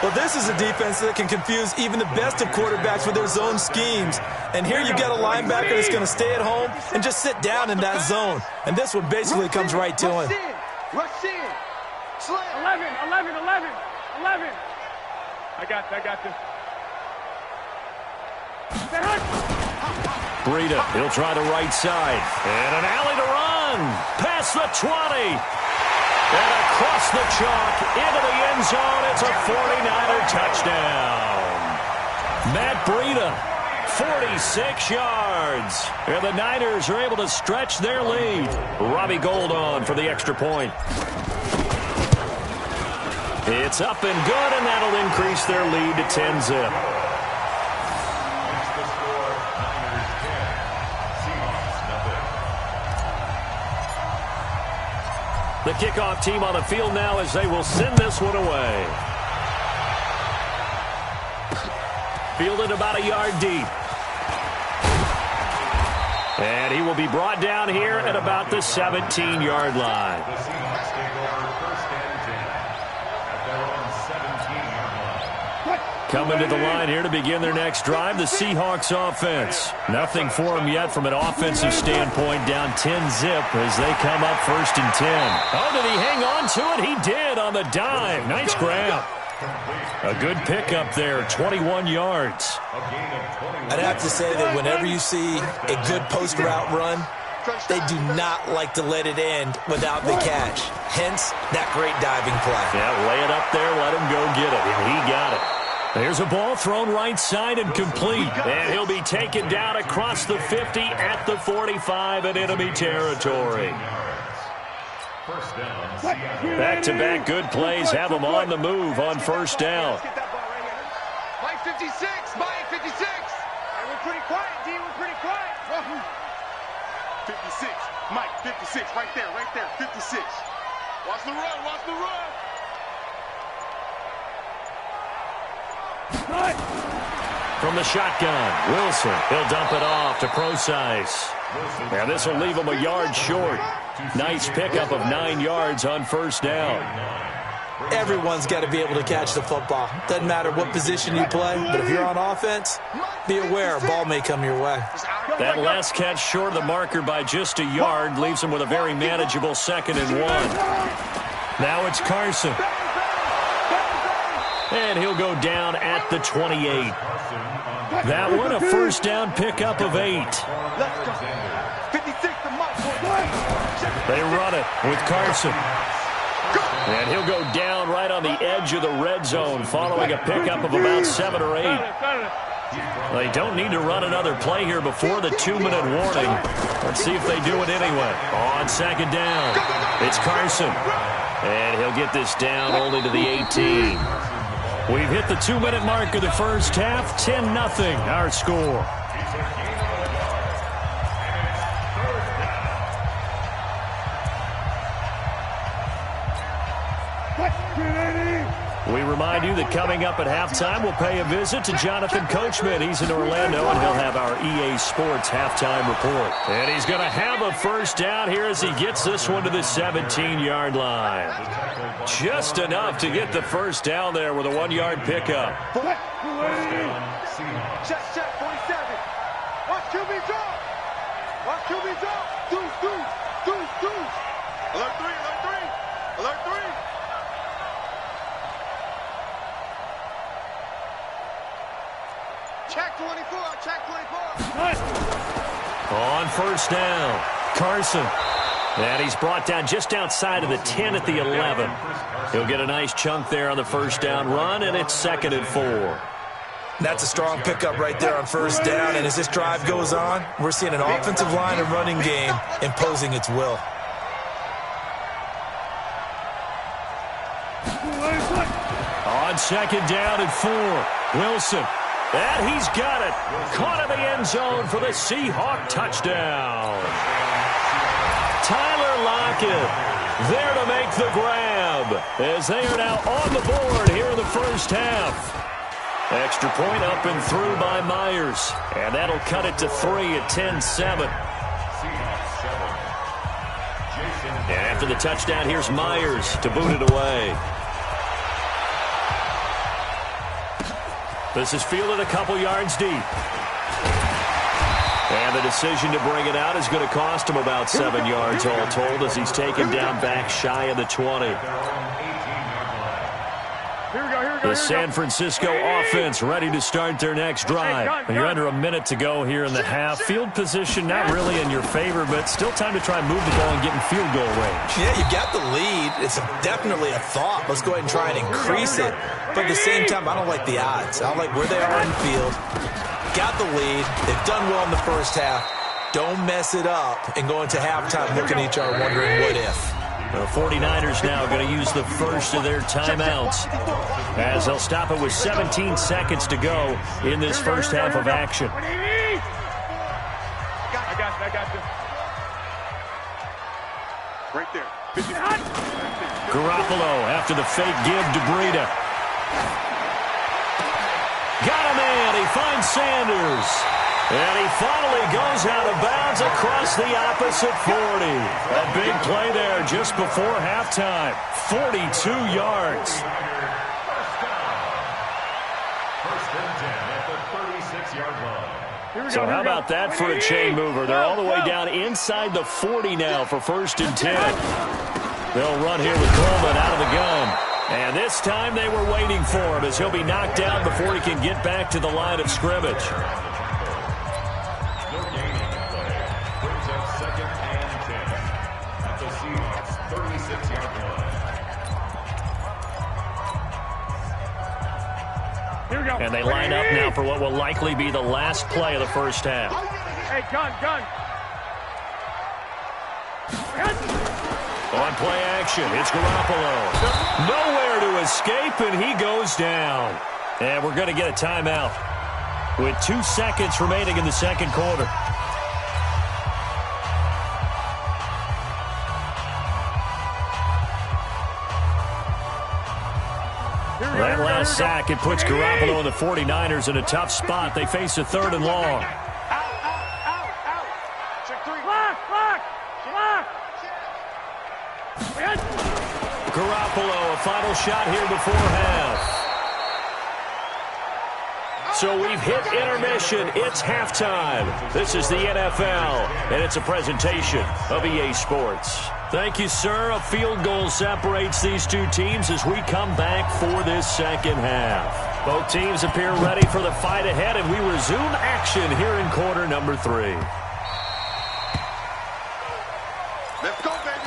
Well, this is a defense that can confuse even the best of quarterbacks with their zone schemes. And here you've got a linebacker that's going to stay at home and just sit down in that zone. And this one basically comes right to him. Rush in. Slam. 11. I got this. Breida, he'll try the right side. And an alley to run. Past the 20. And across the chalk into the end zone. It's a 49er touchdown. Matt Breida, 46 yards. And the Niners are able to stretch their lead. Robbie Gould on for the extra point. It's up and good, and that'll increase their lead to 10-zip. The kickoff team on the field now as they will send this one away. Fielded about a yard deep. And he will be brought down here at about the 17-yard line. Coming to the line here to begin their next drive, the Seahawks offense. Nothing for them yet from an offensive standpoint, down 10-zip as they come up 1st and 10. Oh, did he hang on to it? He did on the dive. Nice grab. A good pickup there, 21 yards. I'd have to say that whenever you see a good post route run, they do not like to let it end without the catch. Hence, that great diving play. Yeah, lay it up there, let him go get it, and he got it. There's a ball thrown right side and complete. And he'll be taken down across the 50 at the 45 in enemy territory. Back-to-back good plays have them on the move on first down. Mike 56. Mike 56. Hey, we're pretty quiet, D. We're pretty quiet. 56. Mike 56. Right there. 56. Watch the run. From the shotgun, Wilson. He'll dump it off to Procise. And this will leave him a yard short. Nice pickup of 9 yards on first down. Everyone's got to be able to catch the football. Doesn't matter what position you play, but if you're on offense, be aware a ball may come your way. That last catch short of the marker by just a yard leaves him with a very manageable 2nd and 1. Now it's Carson. And he'll go down at the 28. That one, a first down pickup of 8. They run it with Carson. And he'll go down right on the edge of the red zone following a pickup of about 7 or 8. They don't need to run another play here before the 2-minute warning. Let's see if they do it anyway. On second down, it's Carson. And he'll get this down only to the 18. We've hit the 2-minute mark of the first half. 10-0 our score. We remind you that coming up at halftime, we'll pay a visit to Jonathan Coachman. He's in Orlando, and he'll have our EA Sports halftime report. And he's going to have a first down here as he gets this one to the 17-yard line. Just enough to get the first down there with a 1-yard pickup. Check, 47. Watch QB drop. Watch QB drop. Deuce. Alert 3. Check 24. On first down, Carson. And he's brought down just outside of the 10 at the 11. He'll get a nice chunk there on the first down run, and it's 2nd and 4. That's a strong pickup right there on first down, and as this drive goes on, we're seeing an offensive line and running game imposing its will. On 2nd down and 4, Wilson. And he's got it. Caught in the end zone for the Seahawk touchdown. Tyler Lockett there to make the grab as they are now on the board here in the first half. Extra point up and through by Myers. And that'll cut it to 3 at 10-7. And after the touchdown, here's Myers to boot it away. This is fielded a couple yards deep. And the decision to bring it out is going to cost him about 7 yards all told as he's taken down back shy of the 20. The San Francisco offense ready to start their next drive. And you're under a minute to go here in the half. Field position not really in your favor, but still time to try and move the ball and get in field goal range. Yeah, you got the lead. It's definitely a thought. Let's go ahead and try and increase it. But at the same time, I don't like the odds. I don't like where they are in the field. Got the lead. They've done well in the first half. Don't mess it up and go into halftime looking at each other wondering what if. The 49ers now going to use the first of their timeouts as they'll stop it with 17 seconds to go in this first half of action. I got you. Right there. Garoppolo after the fake give to Breida. Got a man. He finds Sanders. And he finally goes out of bounds across the opposite 40. A big play there just before halftime. 42 yards. First and 10 at the 36-yard line. So how about that for a chain mover? They're all the way down inside the 40 now for 1st and 10. They'll run here with Coleman out of the gun. And this time they were waiting for him as he'll be knocked down before he can get back to the line of scrimmage. And they line up now for what will likely be the last play of the first half. Hey, gun. On play action, it's Garoppolo. Nowhere to escape, and he goes down. And we're going to get a timeout with 2 seconds remaining in the second quarter. That last sack, it puts Garoppolo and the 49ers in a tough spot. They face a 3rd and long. Out. Check 3. Lock. Garoppolo, a final shot here before half. So we've hit intermission. It's halftime. This is the NFL, and it's a presentation of EA Sports. Thank you, sir. A field goal separates these two teams as we come back for this second half. Both teams appear ready for the fight ahead, and we resume action here in quarter number 3. Let's go, baby.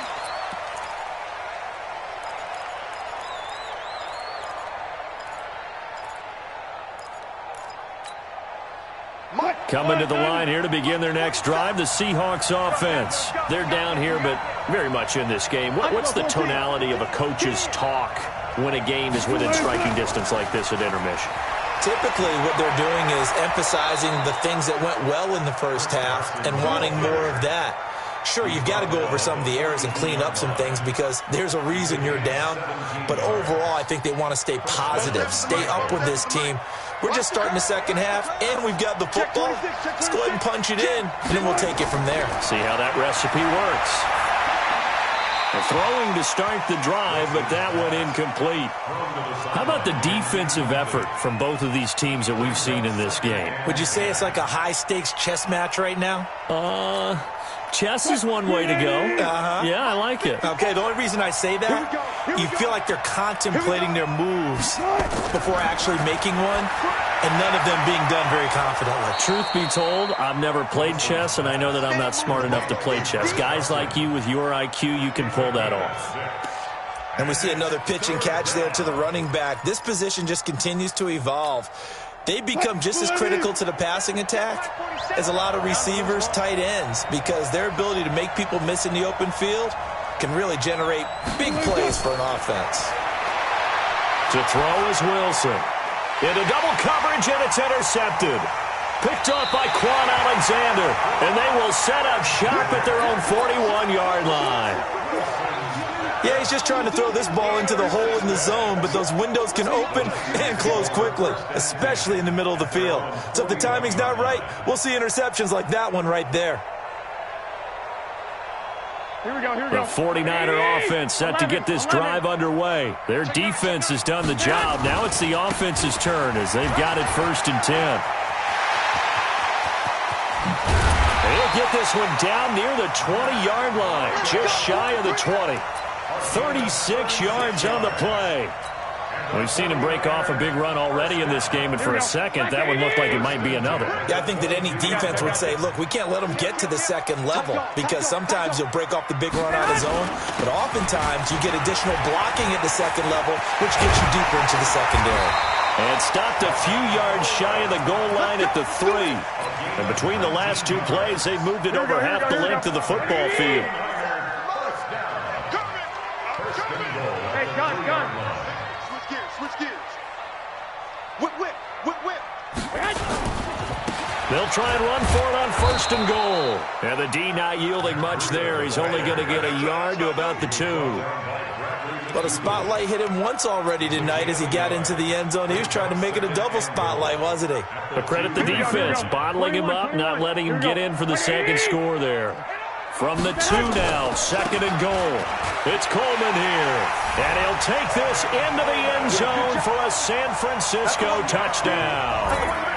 Coming to the line here to begin their next drive, the Seahawks offense. They're down here, but very much in this game. What's the tonality of a coach's talk when a game is within striking distance like this at intermission? Typically, what they're doing is emphasizing the things that went well in the first half and wanting more of that. Sure, you've got to go over some of the errors and clean up some things because there's a reason you're down. But overall, I think they want to stay positive, stay up with this team. We're just starting the second half, and we've got the football. Let's go ahead and punch it in, and then we'll take it from there. See how that recipe works. Throwing to start the drive, but that one incomplete. How about the defensive effort from both of these teams that we've seen in this game? Would you say it's like a high-stakes chess match right now? Chess is one way to go. Yeah, I like it. Okay, the only reason I say that, you feel like they're contemplating their moves before actually making one, and none of them being done very confidently. Truth be told, I've never played chess, and I know that I'm not smart enough to play chess. Guys like you with your IQ, you can pull that off. And we see another pitch and catch there to the running back. This position just continues to evolve. They become just as critical to the passing attack as a lot of receivers, tight ends, because their ability to make people miss in the open field can really generate big plays for an offense. To throw is Wilson. Into double coverage, and it's intercepted. Picked off by Quan Alexander, and they will set up shop at their own 41-yard line. Yeah, he's just trying to throw this ball into the hole in the zone, but those windows can open and close quickly, especially in the middle of the field. So if the timing's not right, we'll see interceptions like that one right there. Here we go. The 49er offense set to get this drive underway. Their defense has done the job. Now it's the offense's turn as they've got it 1st and 10. They'll get this one down near the 20-yard line, just shy of the 20. 36 yards on the play. We've seen him break off a big run already in this game, and for a second, that one looked like it might be another. Yeah, I think that any defense would say, look, we can't let him get to the second level because sometimes he'll break off the big run on his own, but oftentimes you get additional blocking at the second level, which gets you deeper into the secondary. And stopped a few yards shy of the goal line at the 3. And between the last two plays, they've moved it over half the length of the football field. They'll try and run for it on 1st and goal. And the D not yielding much there. He's only going to get a yard to about the 2. But a spotlight hit him once already tonight as he got into the end zone. He was trying to make it a double spotlight, wasn't he? But credit the defense, bottling him up, not letting him get in for the second score there. From the 2 now, 2nd and goal. It's Coleman here. And he'll take this into the end zone for a San Francisco touchdown.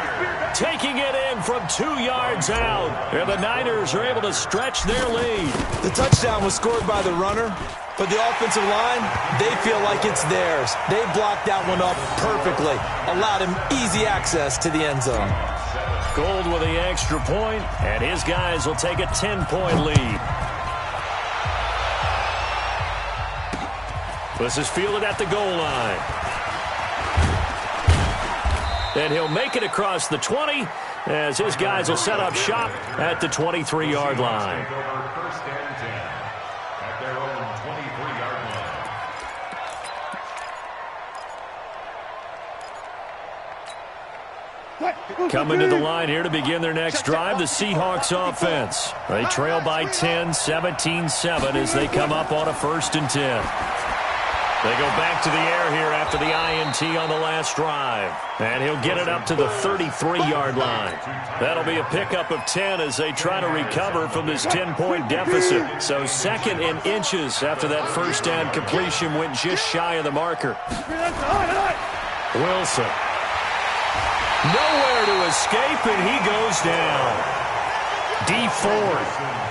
Taking it in from 2 yards out. And the Niners are able to stretch their lead. The touchdown was scored by the runner, but the offensive line, they feel like it's theirs. They blocked that one up perfectly, allowed him easy access to the end zone. Gold with the extra point, and his guys will take a 10-point lead. This is fielded at the goal line. And he'll make it across the 20 as his guys will set up shop at the 23-yard line. Coming to the line here to begin their next drive, the Seahawks offense. They trail by 10, 17-7 as they come up on a 1st and 10. They go back to the air here after the INT on the last drive. And he'll get it up to the 33-yard line. That'll be a pickup of 10 as they try to recover from this 10-point deficit. So 2nd and inches after that first down completion went just shy of the marker. Wilson. Nowhere to escape, and he goes down. D Ford.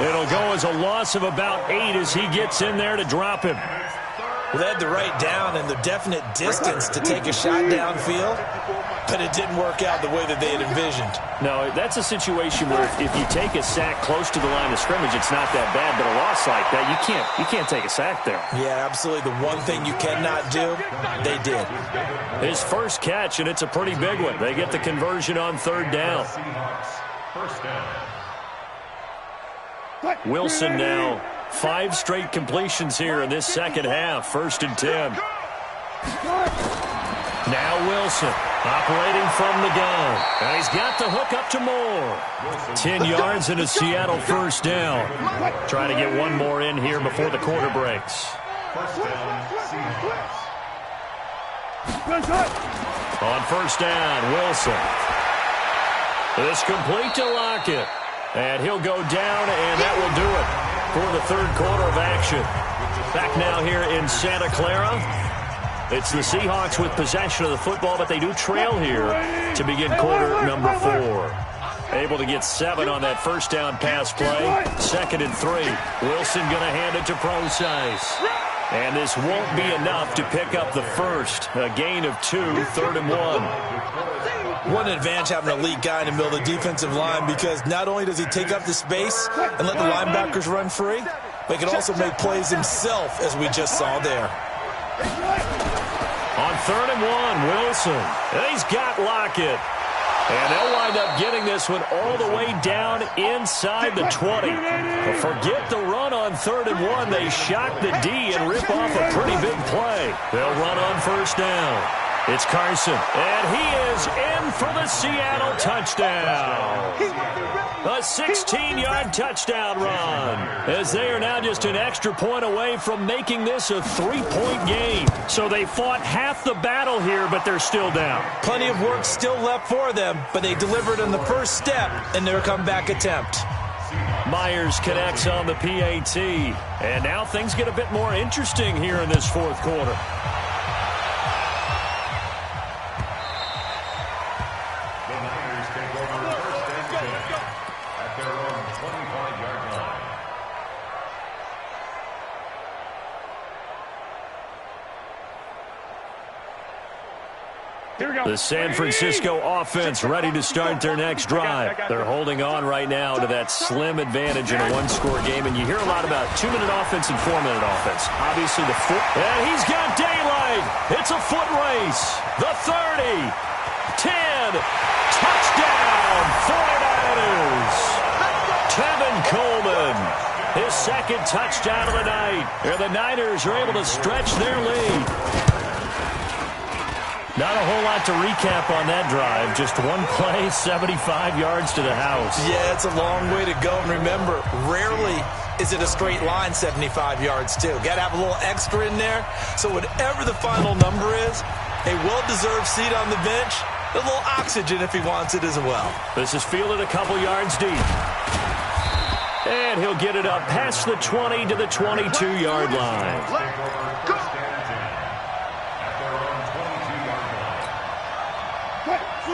It'll go as a loss of about 8 as he gets in there to drop him. Well, they had the right down and the definite distance to take a shot downfield, but it didn't work out the way that they had envisioned. No, that's a situation where if you take a sack close to the line of scrimmage, it's not that bad, but a loss like that, you can't take a sack there. Yeah, absolutely. The one thing you cannot do, they did. His first catch, and it's a pretty big one. They get the conversion on 3rd down. Wilson now 5 straight completions here in this second half. 1st and 10. Now Wilson. Operating from the gun. And he's got the hook up to Moore. 10 yards and a Seattle first down. Trying to get one more in here before the quarter breaks. First down, Seahawks. On first down, Wilson. It's complete to Lockett. And he'll go down, and that will do it for the third quarter of action. Back now here in Santa Clara. It's the Seahawks with possession of the football, but they do trail here to begin quarter number 4. Able to get 7 on that first down pass play. 2nd and 3. Wilson going to hand it to Procise. And this won't be enough to pick up the first. A gain of 2, 3rd and 1. What an advantage having an elite guy in the middle of the defensive line, because not only does he take up the space and let the linebackers run free, but he can also make plays himself, as we just saw there. On 3rd and 1, Wilson. And he's got Lockett. And they'll wind up getting this one all the way down inside the 20. But forget the run on 3rd and 1. They shock the D and rip off a pretty big play. They'll run on first down. It's Carson. And he is in for the Seattle touchdown. A 16-yard touchdown run, as they are now just an extra point away from making this a 3-point game. So they fought half the battle here, but they're still down. Plenty of work still left for them, but they delivered on the first step in their comeback attempt. Myers connects on the PAT, and now things get a bit more interesting here in this fourth quarter. The San Francisco offense ready to start their next drive. They're holding on right now to that slim advantage in a one-score game, and you hear a lot about 2-minute offense and 4-minute offense. Obviously, the foot, and he's got daylight. It's a foot race. The 30, 10, touchdown, 49ers. Tevin Coleman, his second touchdown of the night. And the Niners are able to stretch their lead. Not a whole lot to recap on that drive. Just one play, 75 yards to the house. Yeah, it's a long way to go. And remember, rarely is it a straight line 75 yards, too. Got to have a little extra in there. So whatever the final number is, a well-deserved seat on the bench, a little oxygen if he wants it as well. This is fielded a couple yards deep. And he'll get it up past the 20 to the 22-yard line.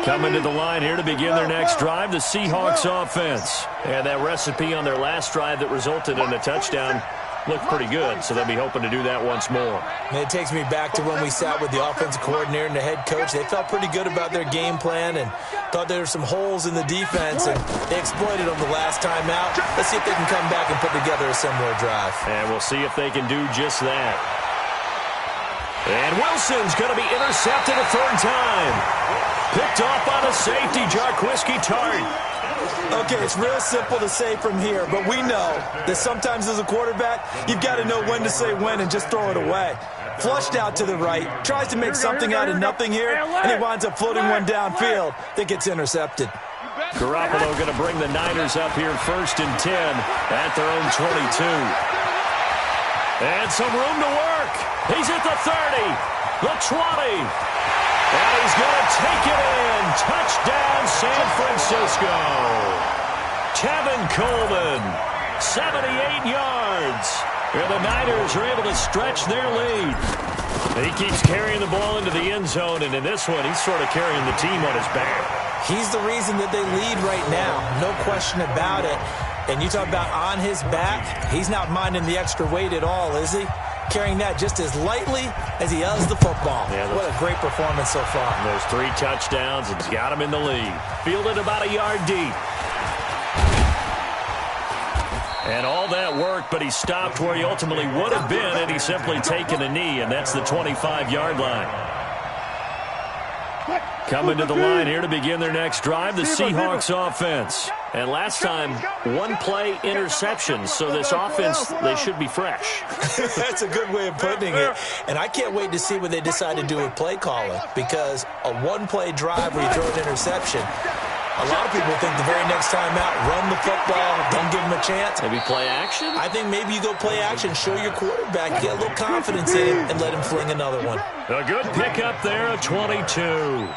Coming to the line here to begin their next drive, the Seahawks offense. And that recipe on their last drive that resulted in a touchdown looked pretty good, so they'll be hoping to do that once more. And it takes me back to when we sat with the offensive coordinator and the head coach. They felt pretty good about their game plan and thought there were some holes in the defense, and they exploited them the last time out. Let's see if they can come back and put together a similar drive. And we'll see if they can do just that. And Wilson's going to be intercepted a third time. Picked off by the safety, Jarquiski Tart. Okay, it's real simple to say from here, but we know that sometimes as a quarterback, you've got to know when to say when and just throw it away. Flushed out to the right, tries to make something out of nothing here, and he winds up floating one downfield that gets intercepted. Garoppolo going to bring the Niners up here 1st and 10 at their own 22. And some room to work. He's at the 30, the 20. And he's going to take it in. Touchdown, San Francisco. Tevin Coleman, 78 yards. And the Niners are able to stretch their lead. He keeps carrying the ball into the end zone, and in this one, he's sort of carrying the team on his back. He's the reason that they lead right now. No question about it. And you talk about on his back, he's not minding the extra weight at all, is he? Carrying that just as lightly as he does the football. Yeah, what a great performance so far. Those 3 touchdowns, it's got him in the lead. Fielded about a yard deep. And all that work, but he stopped where he ultimately would have been had he simply taken a knee, and that's the 25-yard line. Coming to the line here to begin their next drive, the Seahawks offense. And last time, one-play interception, so this offense, they should be fresh. That's a good way of putting it. And I can't wait to see what they decide to do with play calling, because a one-play drive where you throw an interception, a lot of people think the very next time out, run the football, don't give them a chance. Maybe play action? I think maybe you go play action, show your quarterback, get a little confidence in him, and let him fling another one. A good pickup there at 22.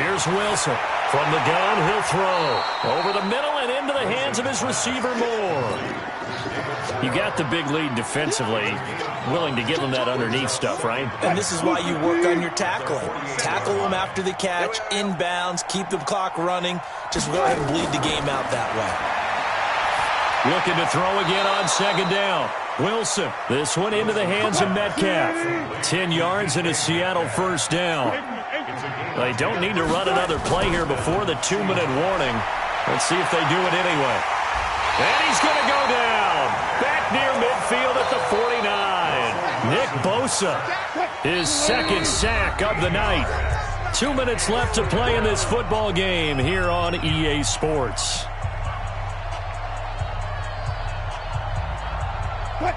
Here's Wilson. From the gun, he'll throw. Over the middle and into the hands of his receiver, Moore. You got the big lead defensively. Willing to give him that underneath stuff, right? And this is why you work on your tackling. Tackle them after the catch, inbounds, keep the clock running. Just go ahead and bleed the game out that way. Looking to throw again on second down. Wilson. This one into the hands of Metcalf. 10 yards and a Seattle first down. They don't need to run another play here before the 2-minute warning. Let's see if they do it anyway. And he's going to go down. Back near midfield at the 49. Nick Bosa, his second sack of the night. 2 minutes left to play in this football game here on EA Sports.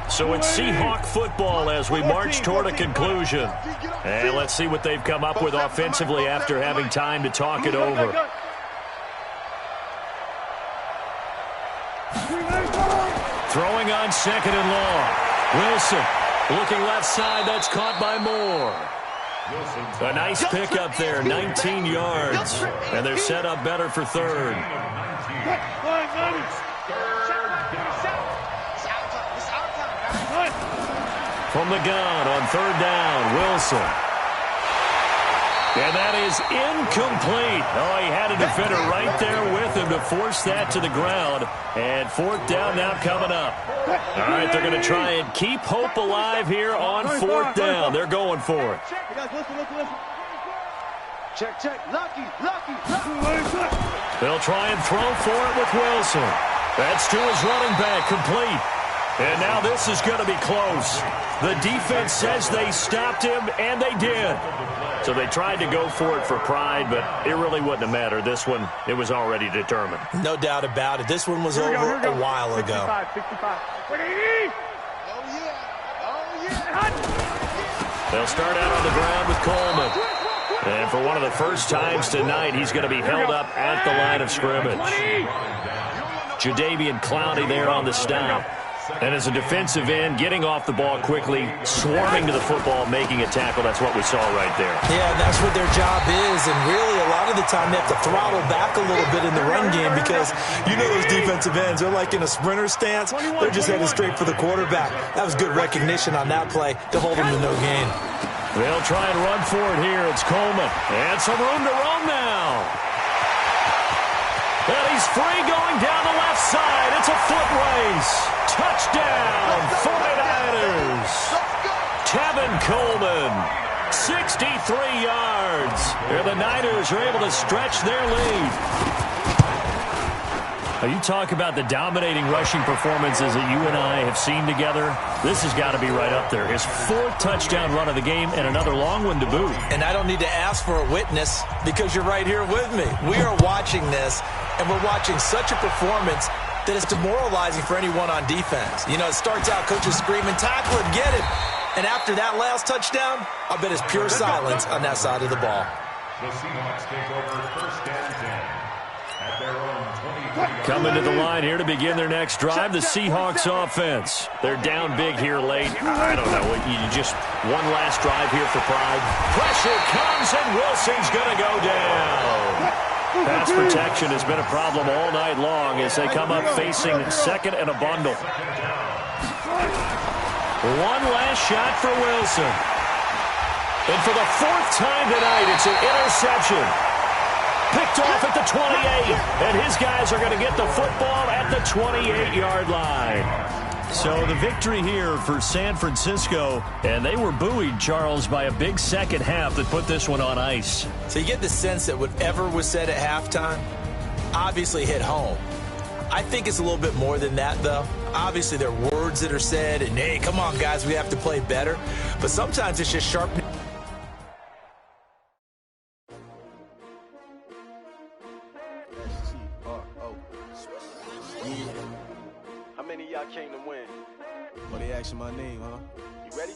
So it's Seahawk football as we march toward a conclusion. And let's see what they've come up with offensively after having time to talk it over. Throwing on second and long. Wilson looking left side. That's caught by Moore. A nice pickup there, 19 yards. And they're set up better for third. From the gun on third down, Wilson. And that is incomplete. Oh, he had a defender right there with him to force that to the ground. And fourth down now coming up. All right, they're going to try and keep hope alive here on fourth down. They're going for it. Check. Lucky. They'll try and throw for it with Wilson. That's to his running back, complete. And now this is going to be close. The defense says they stopped him, and they did. So they tried to go for it for pride, but it really wouldn't have mattered. This one, it was already determined. No doubt about it. This one was over a while ago. 65. They'll start out on the ground with Coleman. And for one of the first times tonight, he's going to be held up at the line of scrimmage. Jadeveon Clowney there on the stop. And as a defensive end, getting off the ball quickly, swarming to the football, making a tackle. That's what we saw right there. Yeah, that's what their job is. And really, a lot of the time, they have to throttle back a little bit in the run game because you know those defensive ends, they're like in a sprinter stance. They're just headed straight for the quarterback. That was good recognition on that play to hold them to no gain. They'll try and run for it here. It's Coleman. And some room to roam now. And he's free going down the left side. It's a foot race. Touchdown, 49ers. Tevin Coleman, 63 yards. And the Niners are able to stretch their lead. Now, you talk about the dominating rushing performances that you and I have seen together. This has got to be right up there. His fourth touchdown run of the game and another long one to boot. And I don't need to ask for a witness because you're right here with me. We are watching this, and we're watching such a performance that it's demoralizing for anyone on defense. You know, it starts out coaches screaming, tackle it, get it. And after that last touchdown, I bet it's pure silence on that side of the ball. The Seahawks take over first and 10 at their own 20. Coming to the line here to begin their next drive, the Seahawks offense. They're down big here late. I don't know. You just one last drive here for pride. Pressure comes, and Wilson's going to go down. Pass protection has been a problem all night long as they come up facing second and a bundle. One last shot for Wilson. And for the fourth time tonight, it's an interception. Picked off at the 28, and his guys are going to get the football at the 28-yard line. So the victory here for San Francisco, and they were buoyed, Charles, by a big second half that put this one on ice. So you get the sense that whatever was said at halftime obviously hit home. I think it's a little bit more than that, though. Obviously, there are words that are said, and, hey, come on, guys, we have to play better. But sometimes it's just sharpening Yeah. How many of y'all came to win? Well, they asking my name, huh? You ready?